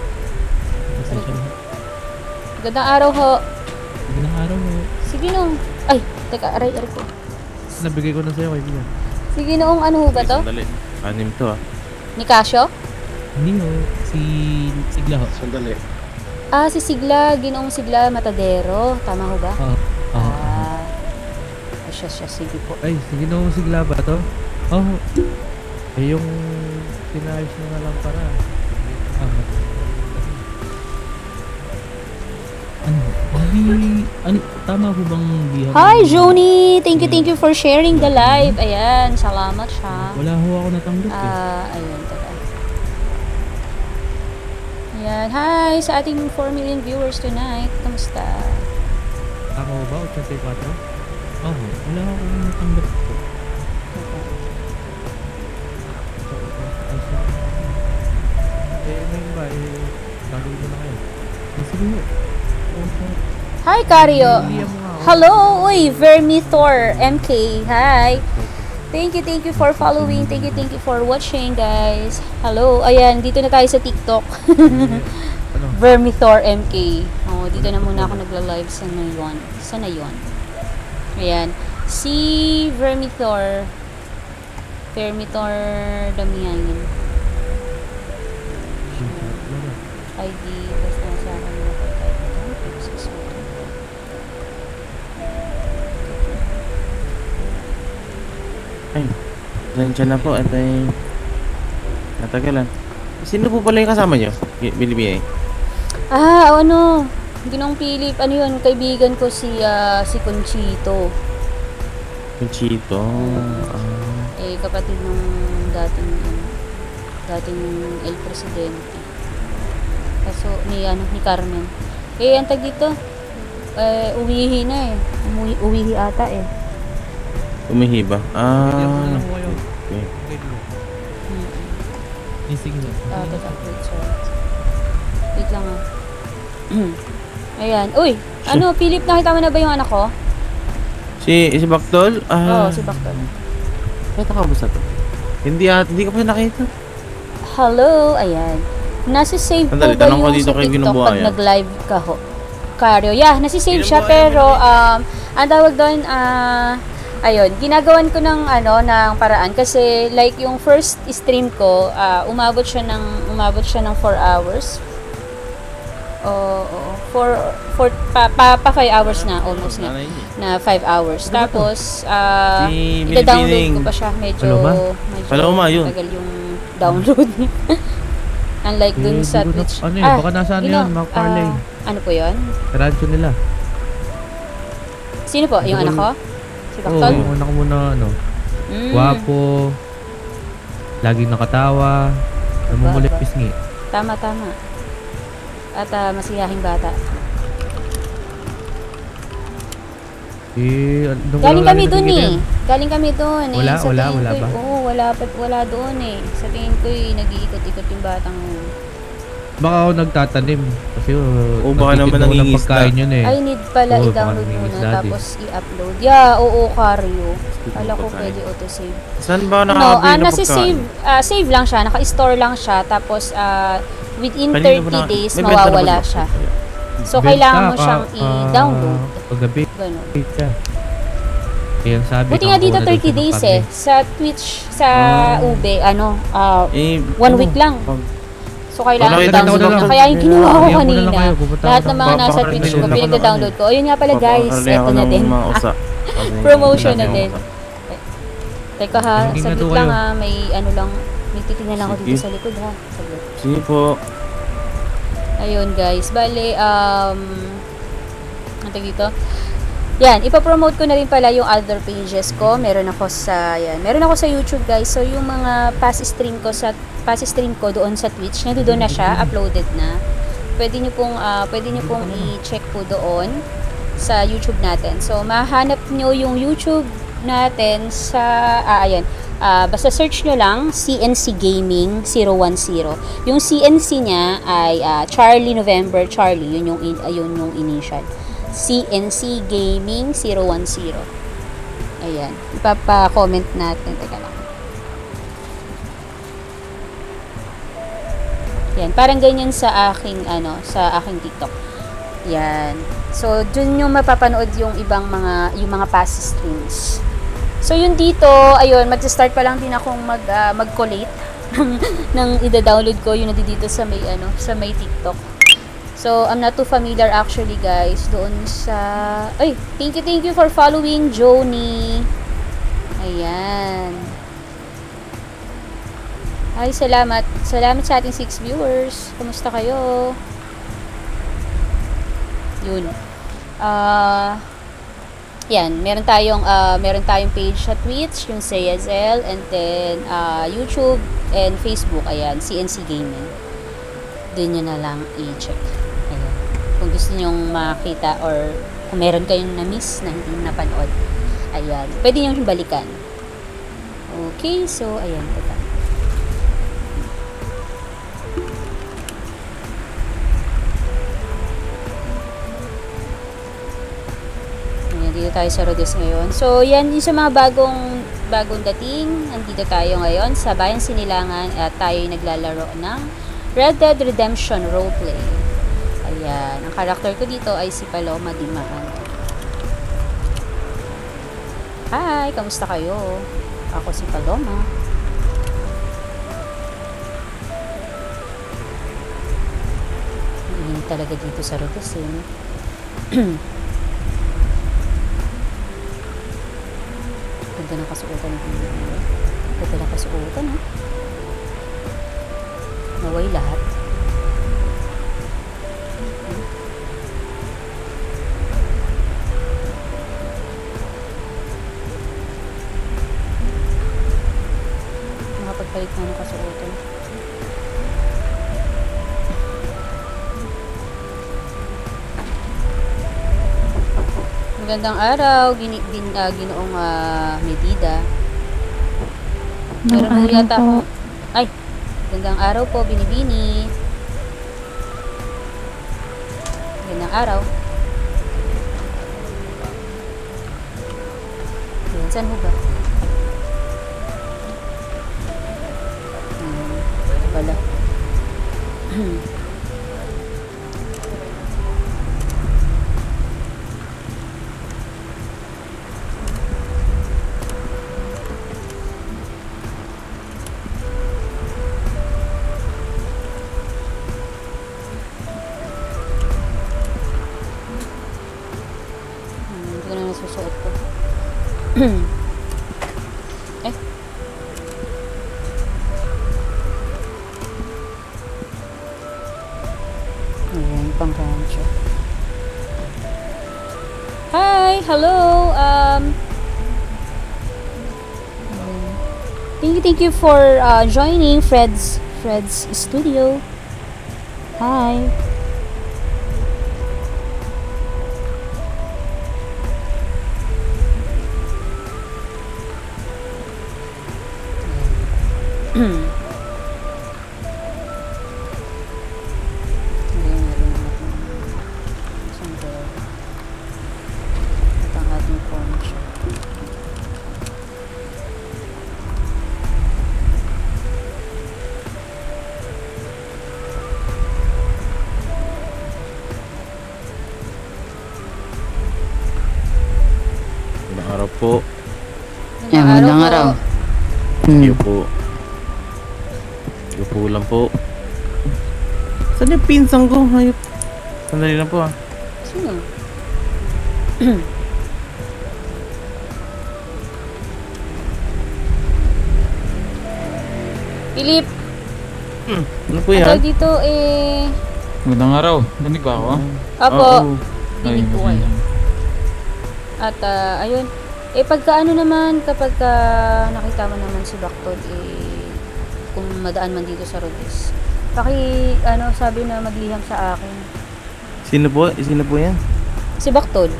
Magandang araw ho. Magandang araw mo. Sige noong. Ay, teka, aray ko. Nabigay ko na sa'yo, kaibigan. Sige noong, ano ho ba to? Sandali. Anim to Ni Casio? Hindi ho, si Sigla ho. Sandali. Si Sigla, Ginoong Sigla Matadero. Tama ho ba? Oo. Siya, sige po. Ay, sige no, Sigla ba to? Oo. Yung pinayos na nga lang para. Tama po bang bihan? Hi, Joni! Thank you for sharing the live. Ayan, salamat siya. Wala ho ako natanggap Ayun, teka. Ayan, hi sa ating 4 million viewers tonight. Kamusta? Ako ba? 84? Oo, wala ako natanggap po. Ngayon ba, gagawin mo na kayo. Sige mo. Hi, Cario. Hello, uy, Vermithor MK. Hi. Thank you for following. Thank you for watching, guys. Hello. Ayan, dito na tayo sa TikTok. Vermithor MK. Dito na muna ako nagla-live sa nayon. Ayan. Si Vermithor Damianin. ID basta sa akin na Ay, nandiyan na po at ay natagalan. Sino po pala yung kasama nyo? Bilibiyay? Ginoong Philip, ano yun, kaibigan ko si Conchito. Conchito? Kapatid nung dating El Presidente. Kaso, ni Carmen. Ang tag dito, uwihi na uwihi ata Umihi ba? Okay. Sige. Wait lang Ayan. Uy! Philip, nakita mo na ba yung anak ko? Si Baktol? Oo, si Baktol. Nakita ka ba sa to? Hindi ko pa nakita. Hello! Ayan. Nasa-save po ba tanong ko yung dito sa kay TikTok Binubuhayan. pag nag-live ka ho? Cario. Yeah, nasa-save siya pero ang tawag doon, ayun, ginagawan ko ng paraan kasi like yung first stream ko, umabot siya ng 4 hours. Pa 5 hours na, almost na 5 hours. Tapos ida-download ko pa siya, medyo tagal yung download niya. Unlike dun sa Twitch. Baka nasaan yun, Mark Parley. Ano po yun? Radyo nila. Sino po? Yung anak ko? Si Baktol? Oo, anak ko muna, Guwapo. Laging nakatawa. Namumulit pisngi. Tama. At masiyahing bata. Galing kami dun Wala ba? Oo, wala doon Sa tingin ko nag-iikot-ikot yung batang yun. Baka ako nagtatanim. Kasi baka naman nangingisda. I need pala i-download muna tapos i-upload. Oo, Cario. Kala ko pwede auto-save. Saan ba nakakabili na nasa-save. Save lang siya. Naka-store lang siya. Tapos, within 30 days, mawawala siya. So, kailangan mo siyang i-download. Paggabi. Ganun. Ayan, sabi buti nga dito 30 days Sa Twitch, sa Ube, 1 week lang. So, kailangan i-download mo. Kaya yung ginawa ko kanina, lahat ng mga nasa Twitch ko, pinag-download ko. Ayun nga pala guys, eto na din. Promotion na din. Teka ha, saglit lang may may titignan ako dito sa likod ha. Saglit. Sige po. Ayun guys, bale, Ito dito. Yan, ipapromote ko na rin pala yung other pages ko. Meron ako sa YouTube, guys. So yung mga past stream ko doon sa Twitch, nandoon na siya, uploaded na. Pwede niyo pong i-check po doon sa YouTube natin. So mahanap niyo yung YouTube natin sa basta search nyo lang CNC Gaming 010. Yung CNC niya ay Charlie November Charlie, yun yung initial. CNC Gaming 010. Ayan, ipapa-comment natin. Teka lang. Yan, parang ganyan sa aking TikTok. Yan. So, dun yung mapapanood yung mga past streams. So, yun dito, ayun, mag-start pa lang din akong mag-collate ng ida-download ko yung dito sa may TikTok. So, I'm not too familiar actually, guys, doon sa... Ay, thank you for following, Joni. Ayan. Ay, salamat. Salamat sa ating 6 viewers. Kumusta kayo? Yun. Yan, meron tayong page sa Twitch, yung CSL, and then YouTube and Facebook. Ayan, CNC Gaming. Doon nyo na lang i-check. Ayan. Kung gusto nyong makita or kung meron kayong na-miss na hindi napanood, ayan, pwede nyo balikan. Okay, so ayan, teka. Ayan, dito tayo sa Rhodes ngayon. So, yan yung sa mga bagong dating. Nandito tayo ngayon sa Bayan Sinilangan at tayo naglalaro ng Red Dead Redemption Roleplay. Ayan. Ang karakter ko dito ay si Paloma Dimaan. Hi! Kamusta kayo? Ako si Paloma. Hindi talaga dito sa Rhodes eh. Ganda ng kasuotan ng video. Ganda ng kasuotan ha. Naway lahat. Nakapagpalit na ng kasuotan. Magandang araw, Ginoong Medida. Meron mo yata ako. Ay, magandang araw po, Binibini. Magandang araw. Ayan, saan mo ba? Ito pala. Nasusuot ko. Eh. Ayan, pang rancho. Hi! Hello! Thank you for joining Fred's studio. Hi! Po. Magandang araw. Iyo po. Iyo po lang po. Saan yung pinsang ko? Hayop. Sandali lang po ah. Sino? Philip! Ano po yan? Ito dito eh... Magandang araw. Danig ba ako? Apo. Dinig po kayo. At ayun, pagka ano naman, kapag nakita mo naman si Baktol, kung madaan man dito sa Rodis, sabi na magliham sa akin. Sino po yan? Si Baktol.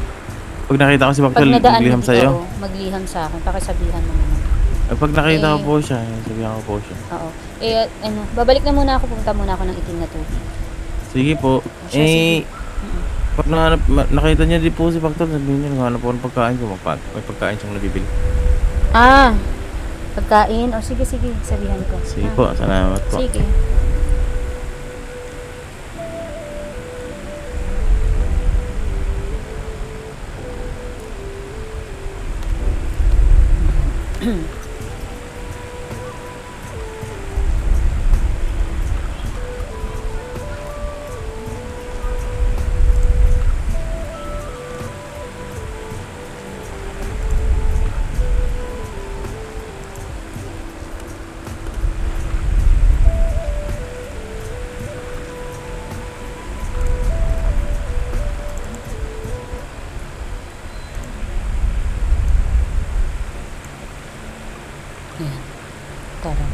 Pag nakita ko si Baktol, magliham sa'yo? Magliham sa akin, pakisabihan mo naman. Pag nakita ko po siya, sabihan ko po siya. Oo. Babalik na muna ako, pupunta muna ako ng itim na tubig. Sige po. Pag nakita niya di po si Baktol, sabihin niya, naghanap po ng pagkain ko. May pagkain siyang nabibili. Pagkain? Sige, sabihan ko. Sige po, salamat po. Sige. Tara.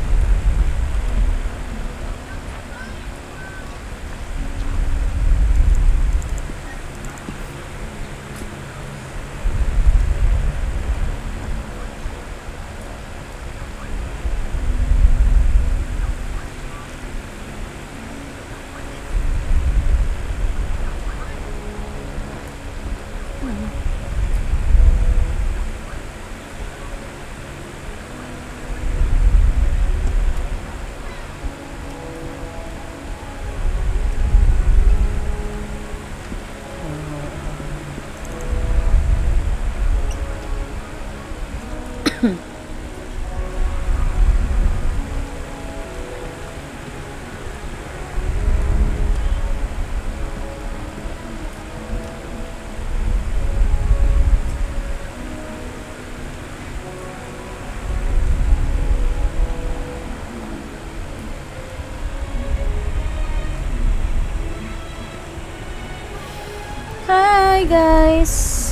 Hi guys!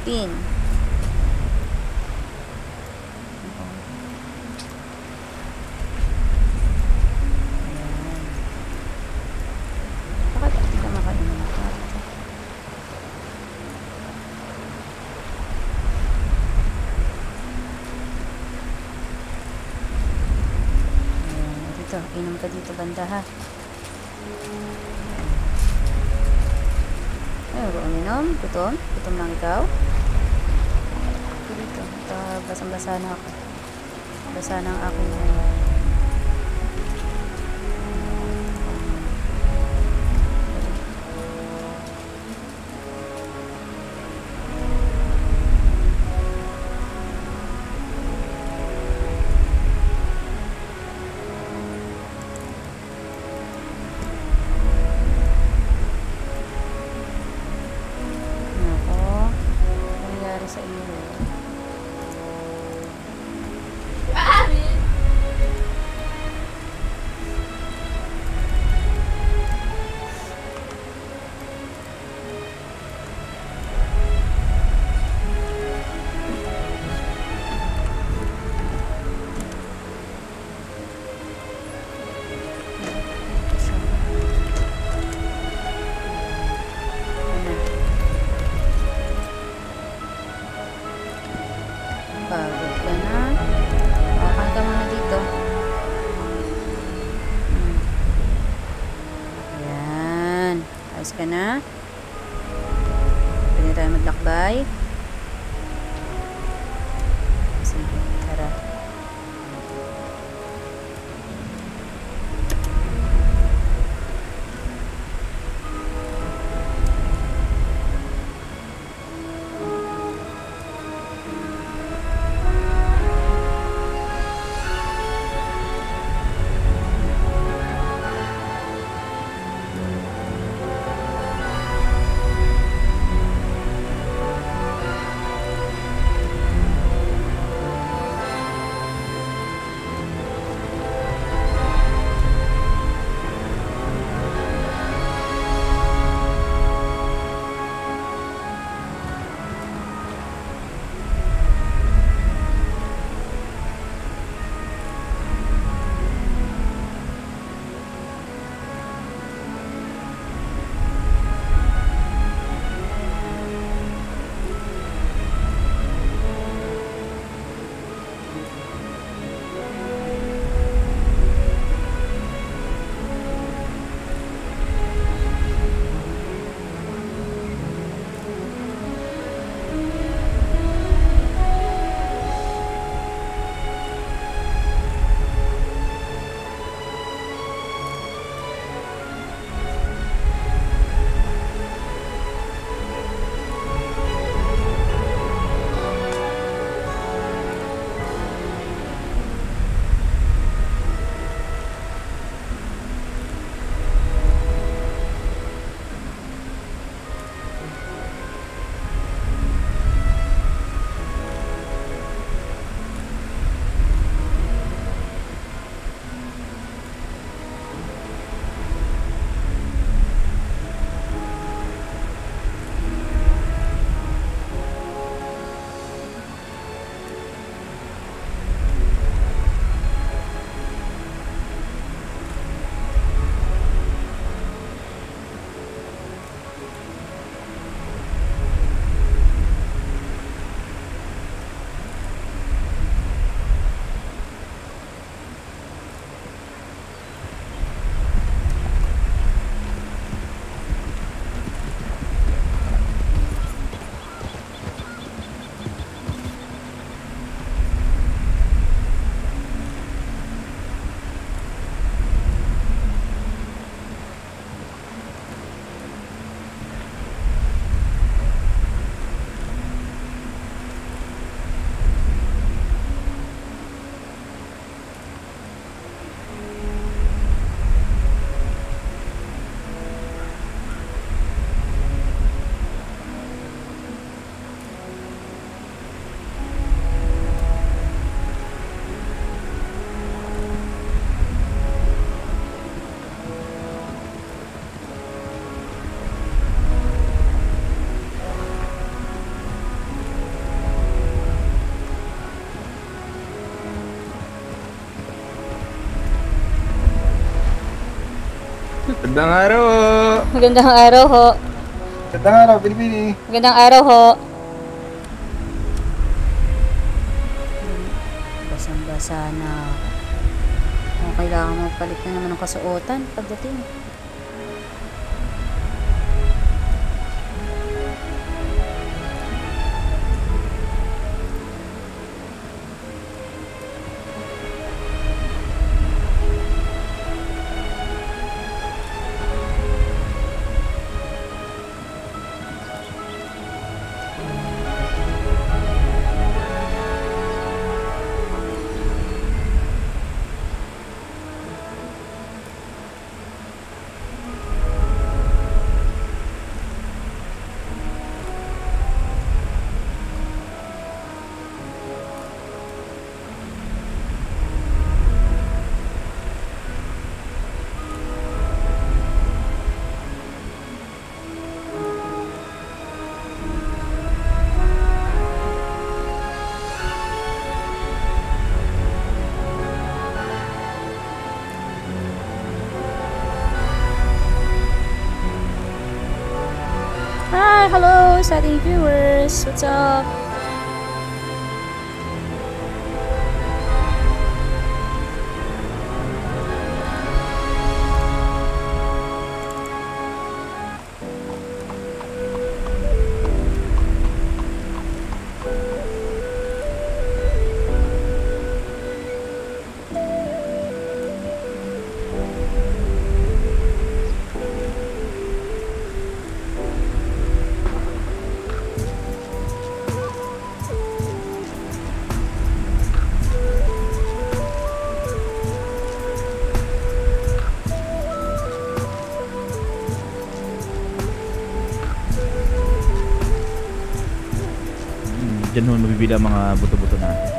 Spin. Bakit hindi ka makainom ng karte? Ayan, dito. Inom ka dito, banda ha. Ay, uminom. Gutom. Gutom lang ikaw. Dito. Basang-basa na ako. Basa na ang aking sa iyo. Pagod ka na. Kain ka muna dito. Ayan. Ayos ka na. Pwede tayo maglakbay. Sige, tara. Magandang araw ho. Magandang araw ho. Magandang araw, Pilipini. Magandang araw ho. Basang-basa na. Kailangan magpalit na naman ng kasuotan pagdating. Hi, hello sa ating viewers. What's up? Diyan ho mabibili ang mga buto-buto natin.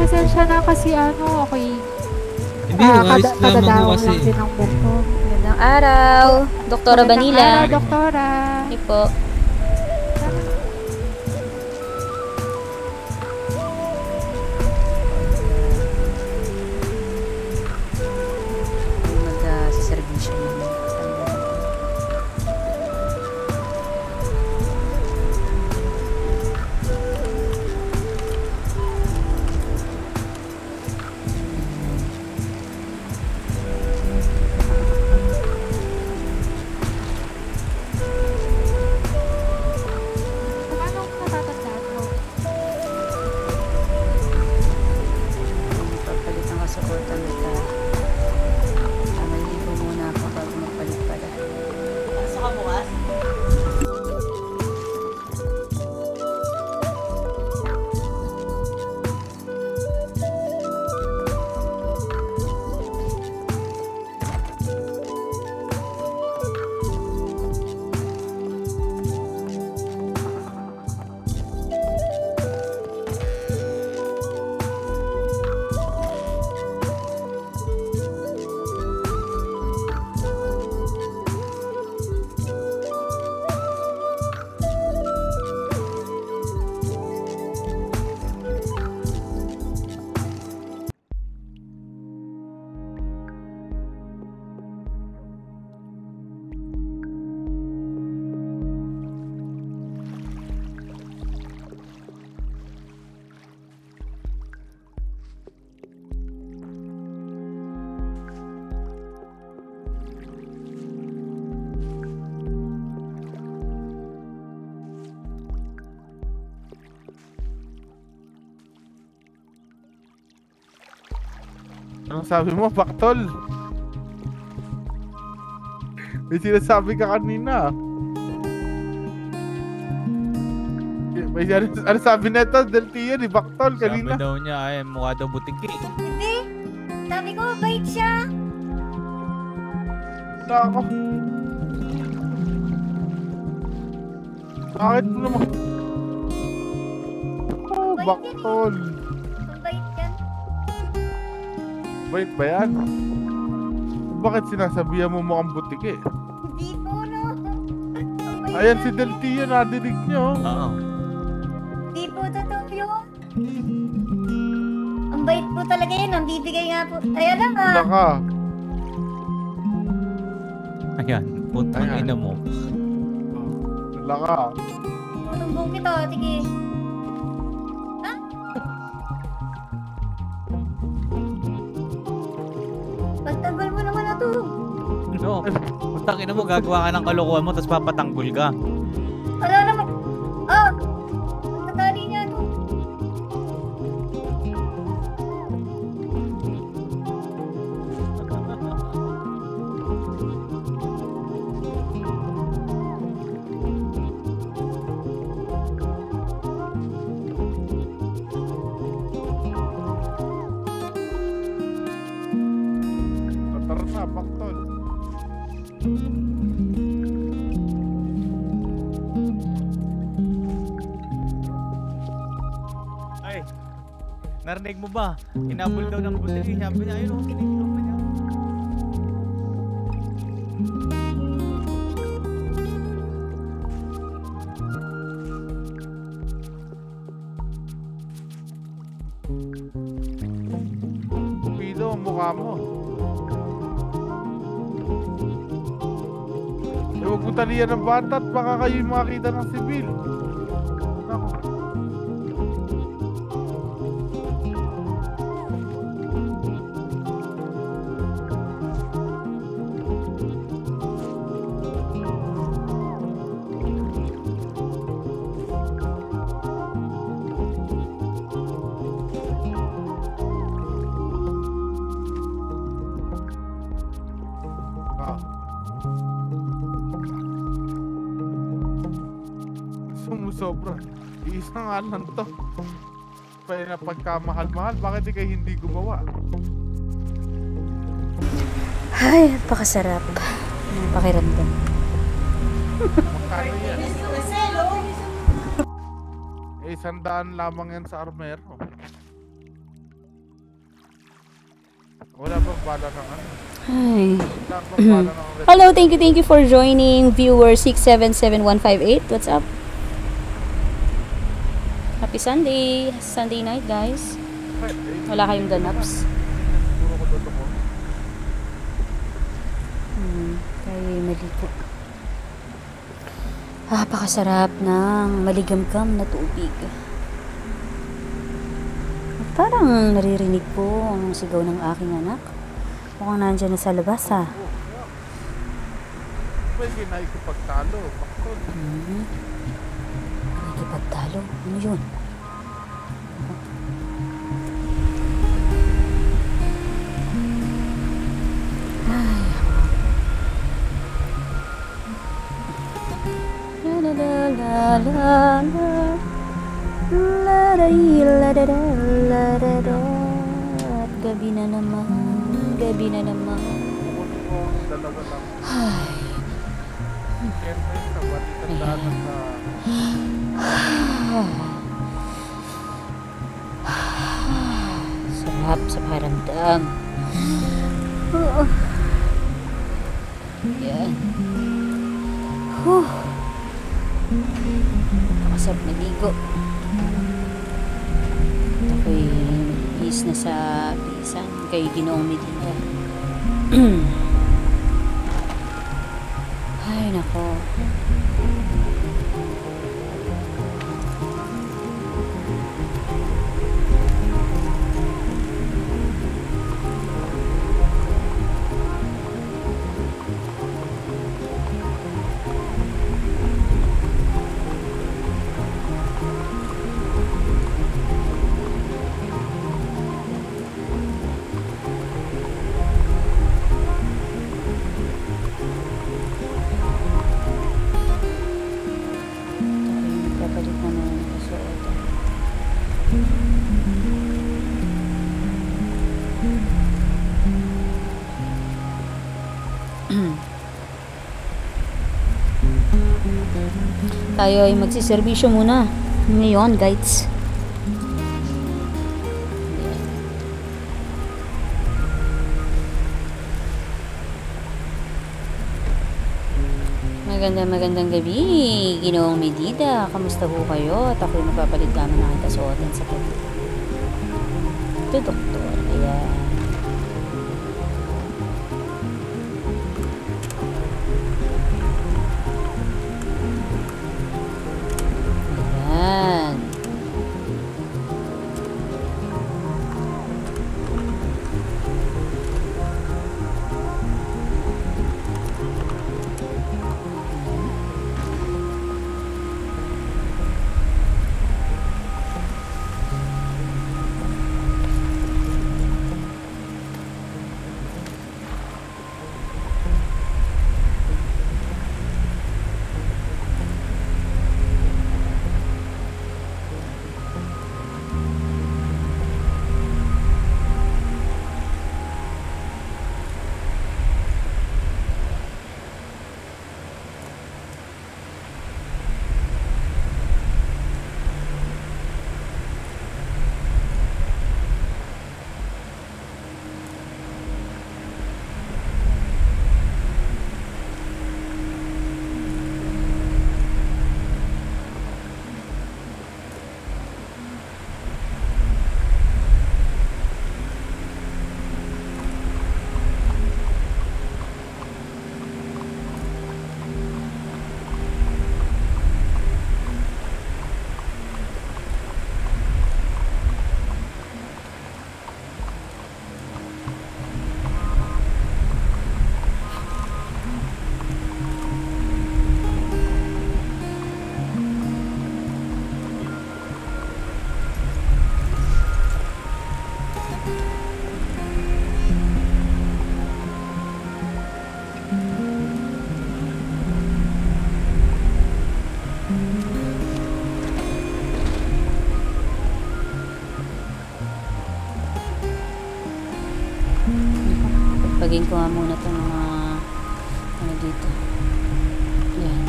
Pasensya na kasi okay. Hindi, ayos lamang ko kasi. Lang din ang buhok ko. Magandang araw, Doktora Vanilla. Magandang araw, Doktora. Hindi po. Mag-servisyo naman. Anong sabi mo, Paktol? May sinasabi ka kanina. May ano sabi na ito, Del Tio, ni Baktol kanina. Sabi daw niya ay mukha daw butiki. Hindi. Sabi ko, bait siya. Nako. Bakit mo naman? Oh, Baktol. Bait yan. Bait ba yan? Bakit sinasabihan mo mukhang butiki? Hindi po, no. Ayan si Del Tio, nadinig nyo. Oo. Hindi po totoo yun. Ang bait po talaga yun. Ang bibigay nga po. Ayan lang ah. Naka. Ayan, putang ina mo. Naka. Tumbong kita, sige. Ha? Pagtanggol mo naman na to. No, putang ina mo, gagawa ka ng kalokohan mo, tapos papatanggol ka. Wala naman. Ah! Natali niya to. Tara na, Baktol. Ay, narinig mo ba? Inabol daw ng butiki. Sabi niya, ayun, kinikilaw pa niya. Kupido ang mukha mo. Huwag mo talihan ng bata at baka kayo'y makakita ng sibil. Nako. Sumusobra. Iisa nga lang to. Pwede na pagkamahal-mahal, bakit di kayo hindi gumawa? Ay, napakasarap. Pakiramdam. Magkano yan? Eh, 100 lamang yan sa armero. Wala bang bala ng ano? Ay. Wala bang bala ng red? Hello, thank you for joining viewer 677158. What's up? Happy Sunday. Sunday night, guys. Wala kayong ganaps. Kaya maligo. Napakasarap ng maligamgam na tubig. Parang naririnig ko ang sigaw ng aking anak. Mukhang nandyan na sa labas, ha? Pwede na ikipagtalo. Bakit? Ikipagtalo? Ano yun? Ay. La la la la la. La la la la la la la. At gabi na naman. Gabi na naman. Dalawa lang. Ay. Siyempre, kabalitan daan na sarap sa paramdam. Yan. Nakasarap na ligo. Ako'y is na sa pisan kay Ginoong Medina. Ay, nako. Tayo ay magsiservisyo muna. Ngayon, guys. Magandang gabi, Ginoong Medida. Kamusta ho kayo? At ako'y mapapalit naman ng kasuotin sa puti. Ito, doktor. Ayan. Ayan. Pagpagin ko nga muna itong mga ano dito. Yan.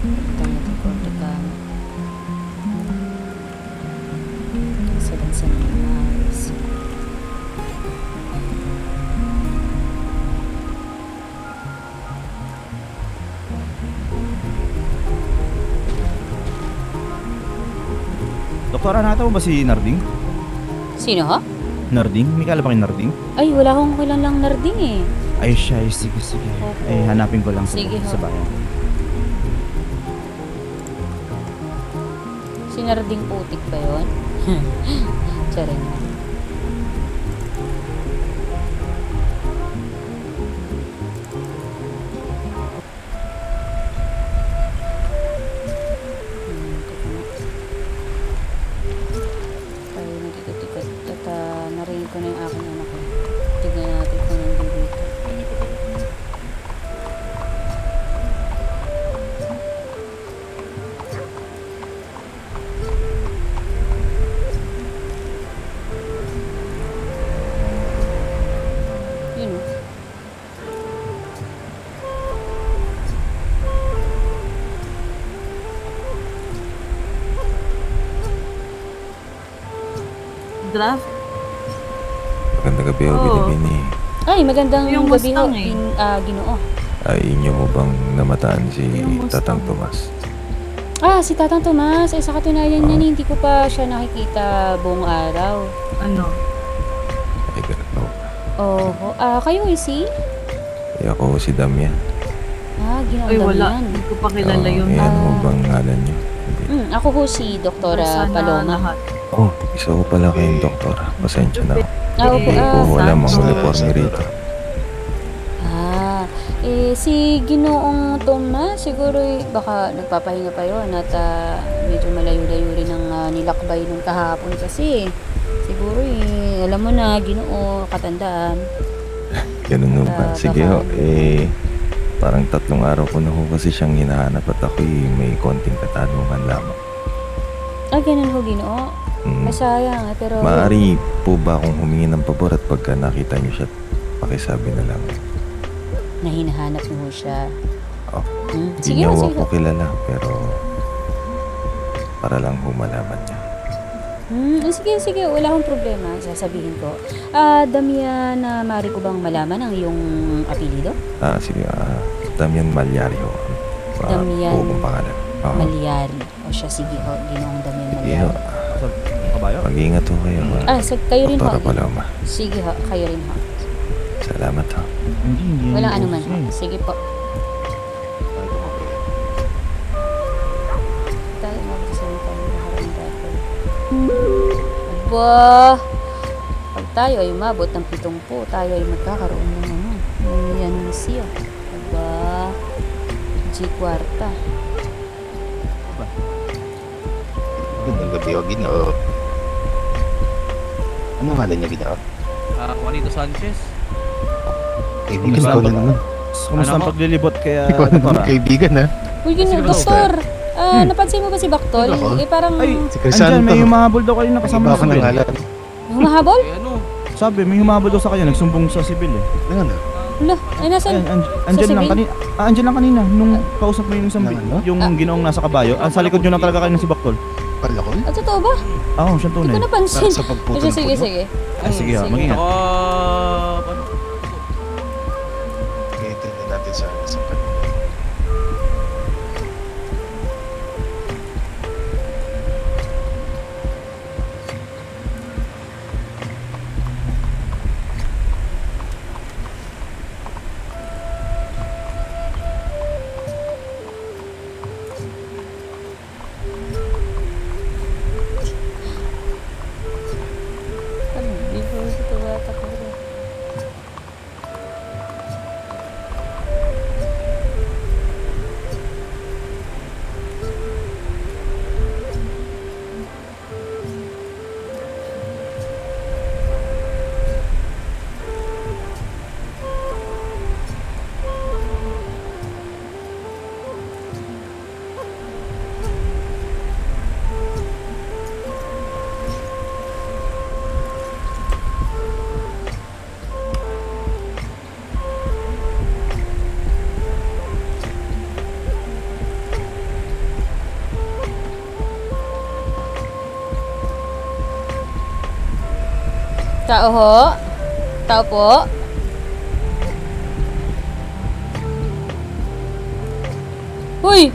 Ito na ito, kortikama. Salansan na yung maayos. Doktora, nata mo ba si Narding? Sino ha? Narding? May kala ba kay Narding? Ay, wala akong kilalang Narding eh. Ay, siya. Sige. Opo. Ay, hanapin ko lang Sige, sa bayan. Si Narding putik ba yun? Charing. Tayo nag-ikot-ikot at narinig ko na yung aking anak ko. Tignan natin kung hindi dito. Yun o. Draft? Magandang gabi ho, Binibini. Ay, magandang Yung gabi ho, Mustang eh. Ginoo. Ay, inyo mo bang namataan si Tatang Tomas? Si Tatang Tomas. Sa katunayan niyan, hindi ko pa siya nakikita buong araw. Ano? Ay, ganun ba? Oo. Kayo si? Ay, ako si Damian. Ginoo Ay, wala. Damian. Hindi ko pa kilala yun. Ay, ano mo bang ngalan niyo? Ako ho si Doktora Paloma. Oh, isa ko pala kayong doktora. Pasensya na ako. Opo. Hindi ko alam ang uniforme rito. Si Ginoong Tomas, siguro baka nagpapahinga pa yun at medyo malayo-layo rin ang nilakbay nung kahapon kasi. Siguro alam mo na, Ginoo, katandaan. Ganun ba? Sige ho, parang 3 araw ko na ho kasi siyang hinahanap at ako'y may konting katanungan lamang. Ganun ho, Ginoo. Sayang eh, pero... Maaari po ba akong humingi ng pabor at pagka nakita niyo siya, pakisabi na lang. Na hinahanap mo siya. Hindi Sige niya na, ako kilala, pero para lang humalaman niya. Sige, wala akong problema. Sasabihin ko. Damian, maaari ko bang malaman ang iyong apelido? Sige, Damian Malyario. Damian buong pangalan. Malyari. O siya, sige ho, Ginoong Damian Malyari. Mag-iingat ho kayo. Kayo rin ho. Doktora Paloma. Sige ho, kayo rin ho. Salamat ho. Walang anuman ho. Sige po. Tayo magsasalita ng maharang dati. Aba! Pag tayo ay umabot ng 70, tayo ay magkakaroon ng yan siya. Aba! G-kwarta. Gandang gabi o Ginoo. Ano ngalan niya, Ginoo? Juanito Sanchez. Kaibigan ko na naman. Kumusta ang paglilibot kaya... Ikaw naman kaibigan ha? Uy, doktor! Napansin mo ba si Baktol? Parang... Si Crisanto. May humahabol daw kayo nakasama sa sibil. Humahabol? Sabi, may humahabol daw sa kanya, nagsumbong sa sibil eh. Ano? Wala, ay nasan? Andyan lang kanina. Andyan lang kanina nung kausap mo yung yung Ginoong nasa kabayo. Sa likod nyo lang talaga kayo ng si Baktol. Palakol? Totoo ba? Oo, siyang tunay. Hindi ko napansin. Sa pagputol ng Sige. Sige ha, mag-ingat. Iintindi natin sa kanila. Tao ho? Tao po? Uy!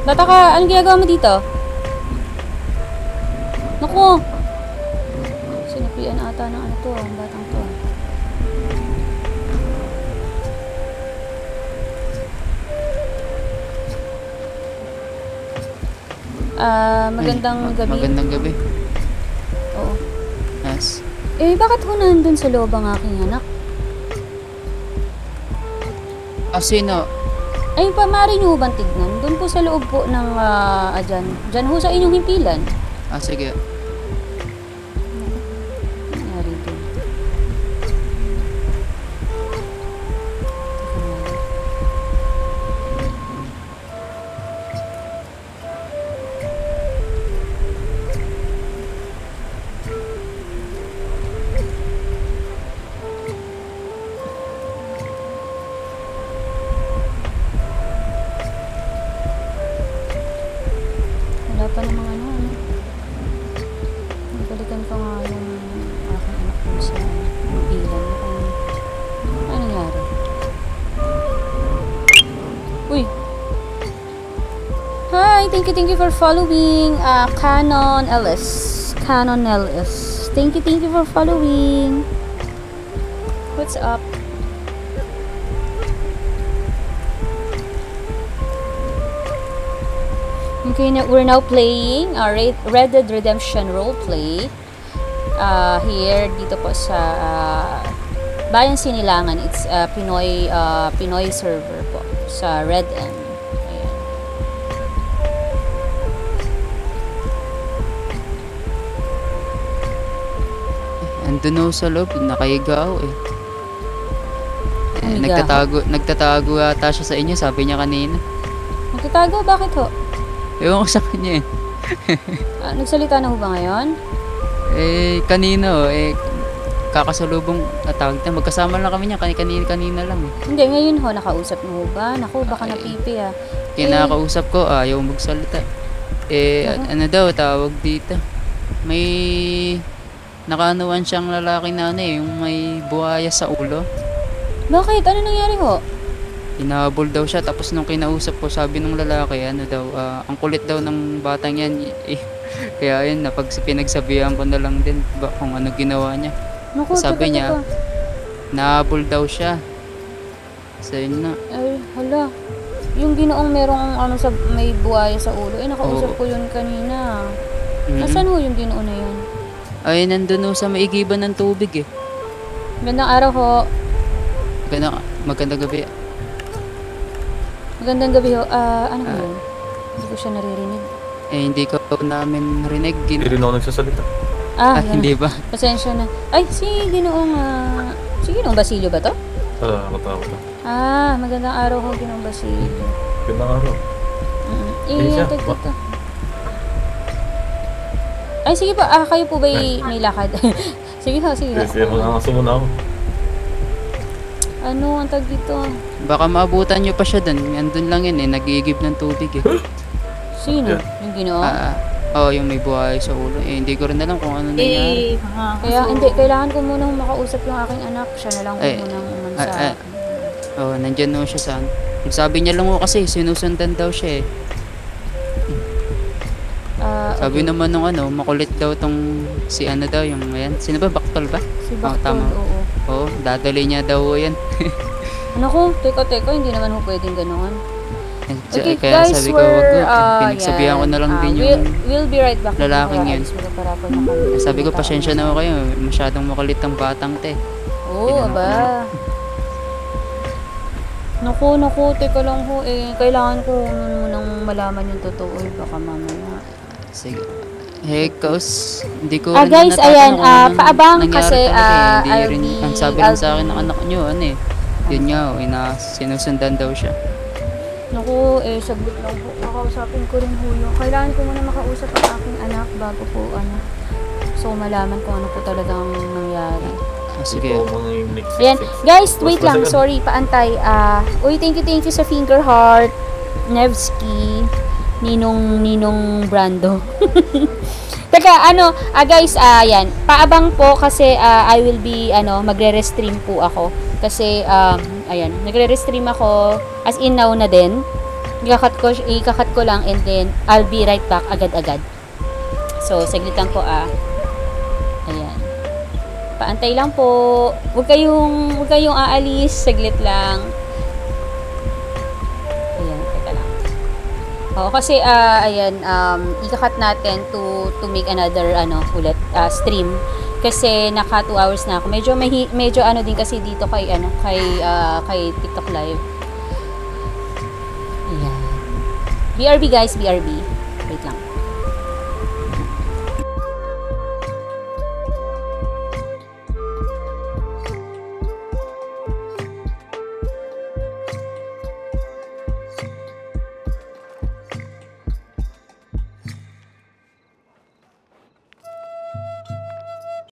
Bata ka, anong ginagawa mo dito? Naku! Sinapian ata ng ano to, ang batang to. Magandang gabi. Magandang gabi. Oo. Yes. Bakit ho nandun sa loob ang aking anak? Sino? Ay, maaari nyo bang tignan? Doon po sa loob po ng, dyan ho sa inyong himpilan. Sige. Nangyari doon. Wala pa namang ano. Balikan ko nga yung aking anak dun sa ilan. Ano nangyari? Uy! Hi! Thank you for following Canon LS. Thank you for following. What's up? Okay, we're now playing Red Dead Redemption roleplay. Here, dito po sa Bayan Sinilangan. It's Pinoy server po sa Red End. Ayan. Andun ako sa loob, nakahiga ako eh. Umiga Nagtatago ata siya sa inyo, sabi niya kanina. Nagtatago? Bakit ho? Ewan ko sa kanya eh. Nagsalita na ho ba ngayon? Kanina kakasalubong tawag na magkasama lang kami niya kanina lang eh. Hindi, ngayon ho, nakausap mo ho ba? Naku, baka napipi Kinakausap ko, ayaw magsalita. Ano daw, tawag dito. May nakaanuan siyang lalaki na yung may buhaya sa ulo. Bakit? Ano nangyari ho? Hinahabol daw siya, tapos nung kinausap ko, sabi nung lalaki, ang kulit daw ng batang yan. Kaya yun, pinagsabihan ko na lang din kung ano ginawa niya. Naku, sabi niya, nahabol daw siya. So yun na. Ay, hala. Yung ginoong merong may buhaya sa ulo, nakausap ko yun kanina. Nasaan ho yung ginoo na yun? Ay, nandun ho sa maigiban ng tubig eh. Magandang araw ho. Magandang gabi. Magandang gabi ho. Ano ho yun? Hindi ko siya naririnig. Hindi ko namin rinig. Hindi rin ako nagsasalita. Hindi ba? Pasensya na. Ay, si Ginoong Basilio ba to? Ako. Magandang araw ho, Ginoong Basilio. Magandang araw. Ito. Ay, sige po. Kayo po ba may lakad? Sige ho. Sige, mangangaso muna ako. Ano ang tag dito? Baka maabutan nyo pa siya dun. Andun lang yun nag-iigib ng tubig eh. Sino? Yung Ginoo? Yung may buhay sa ulo. Hindi ko rin alam kung ano nangyari. Kaya hindi, kailangan ko muna makausap yung aking anak. Siya na lang muna umansa. Nandyan no siya saan. Sabi niya lang kasi sinusundan daw siya eh. Sabi naman nung makulit daw tong si daw yung ayan. Sino ba? Baktol ba? Si Baktol, oo. Oo, dadali niya daw yan. Naku, teko, hindi naman ho pwedeng ganoon. Okay, kaya guys, sabi ko, pinagsabihan ko na lang din yung we'll be right back. Lalaking yun. Sabi ko, pasensya na ako kayo. Masyadong makulit ang batang te. Oo, aba. Naku, teka lang ho kailangan ko munang malaman yung totoo baka mamaya. Sige. Kaos, hindi ko rin guys, ayan, paabang kasi ang sabi lang sa akin ng anak nyo, yun nga, sinusundan daw siya. Naku, saglit lang po. Makausapin ko rin ho yun. Kailangan ko muna makausap ang aking anak bago po so malaman kung ano po talagang nangyari. Sige. Ayan, guys, wait lang, sorry, paantay. Thank you sa finger heart, Nevsky, Ninong Brando. Teka, guys, yan, paabang po kasi I will be, magre-restream po ako. Kasi, ayan, nagre-restream ako, as in now na din. Ikakat ko lang and then, I'll be right back agad-agad. So, saglit lang po, ayan. Paantay lang po. Huwag kayong aalis, saglit lang. Ayan, teka lang. Kasi, ayan, ikakat natin to make another, stream. Kasi naka 2 hours na ako. Medyo din kasi dito kay TikTok Live. Ayan. BRB guys, BRB. Wait lang.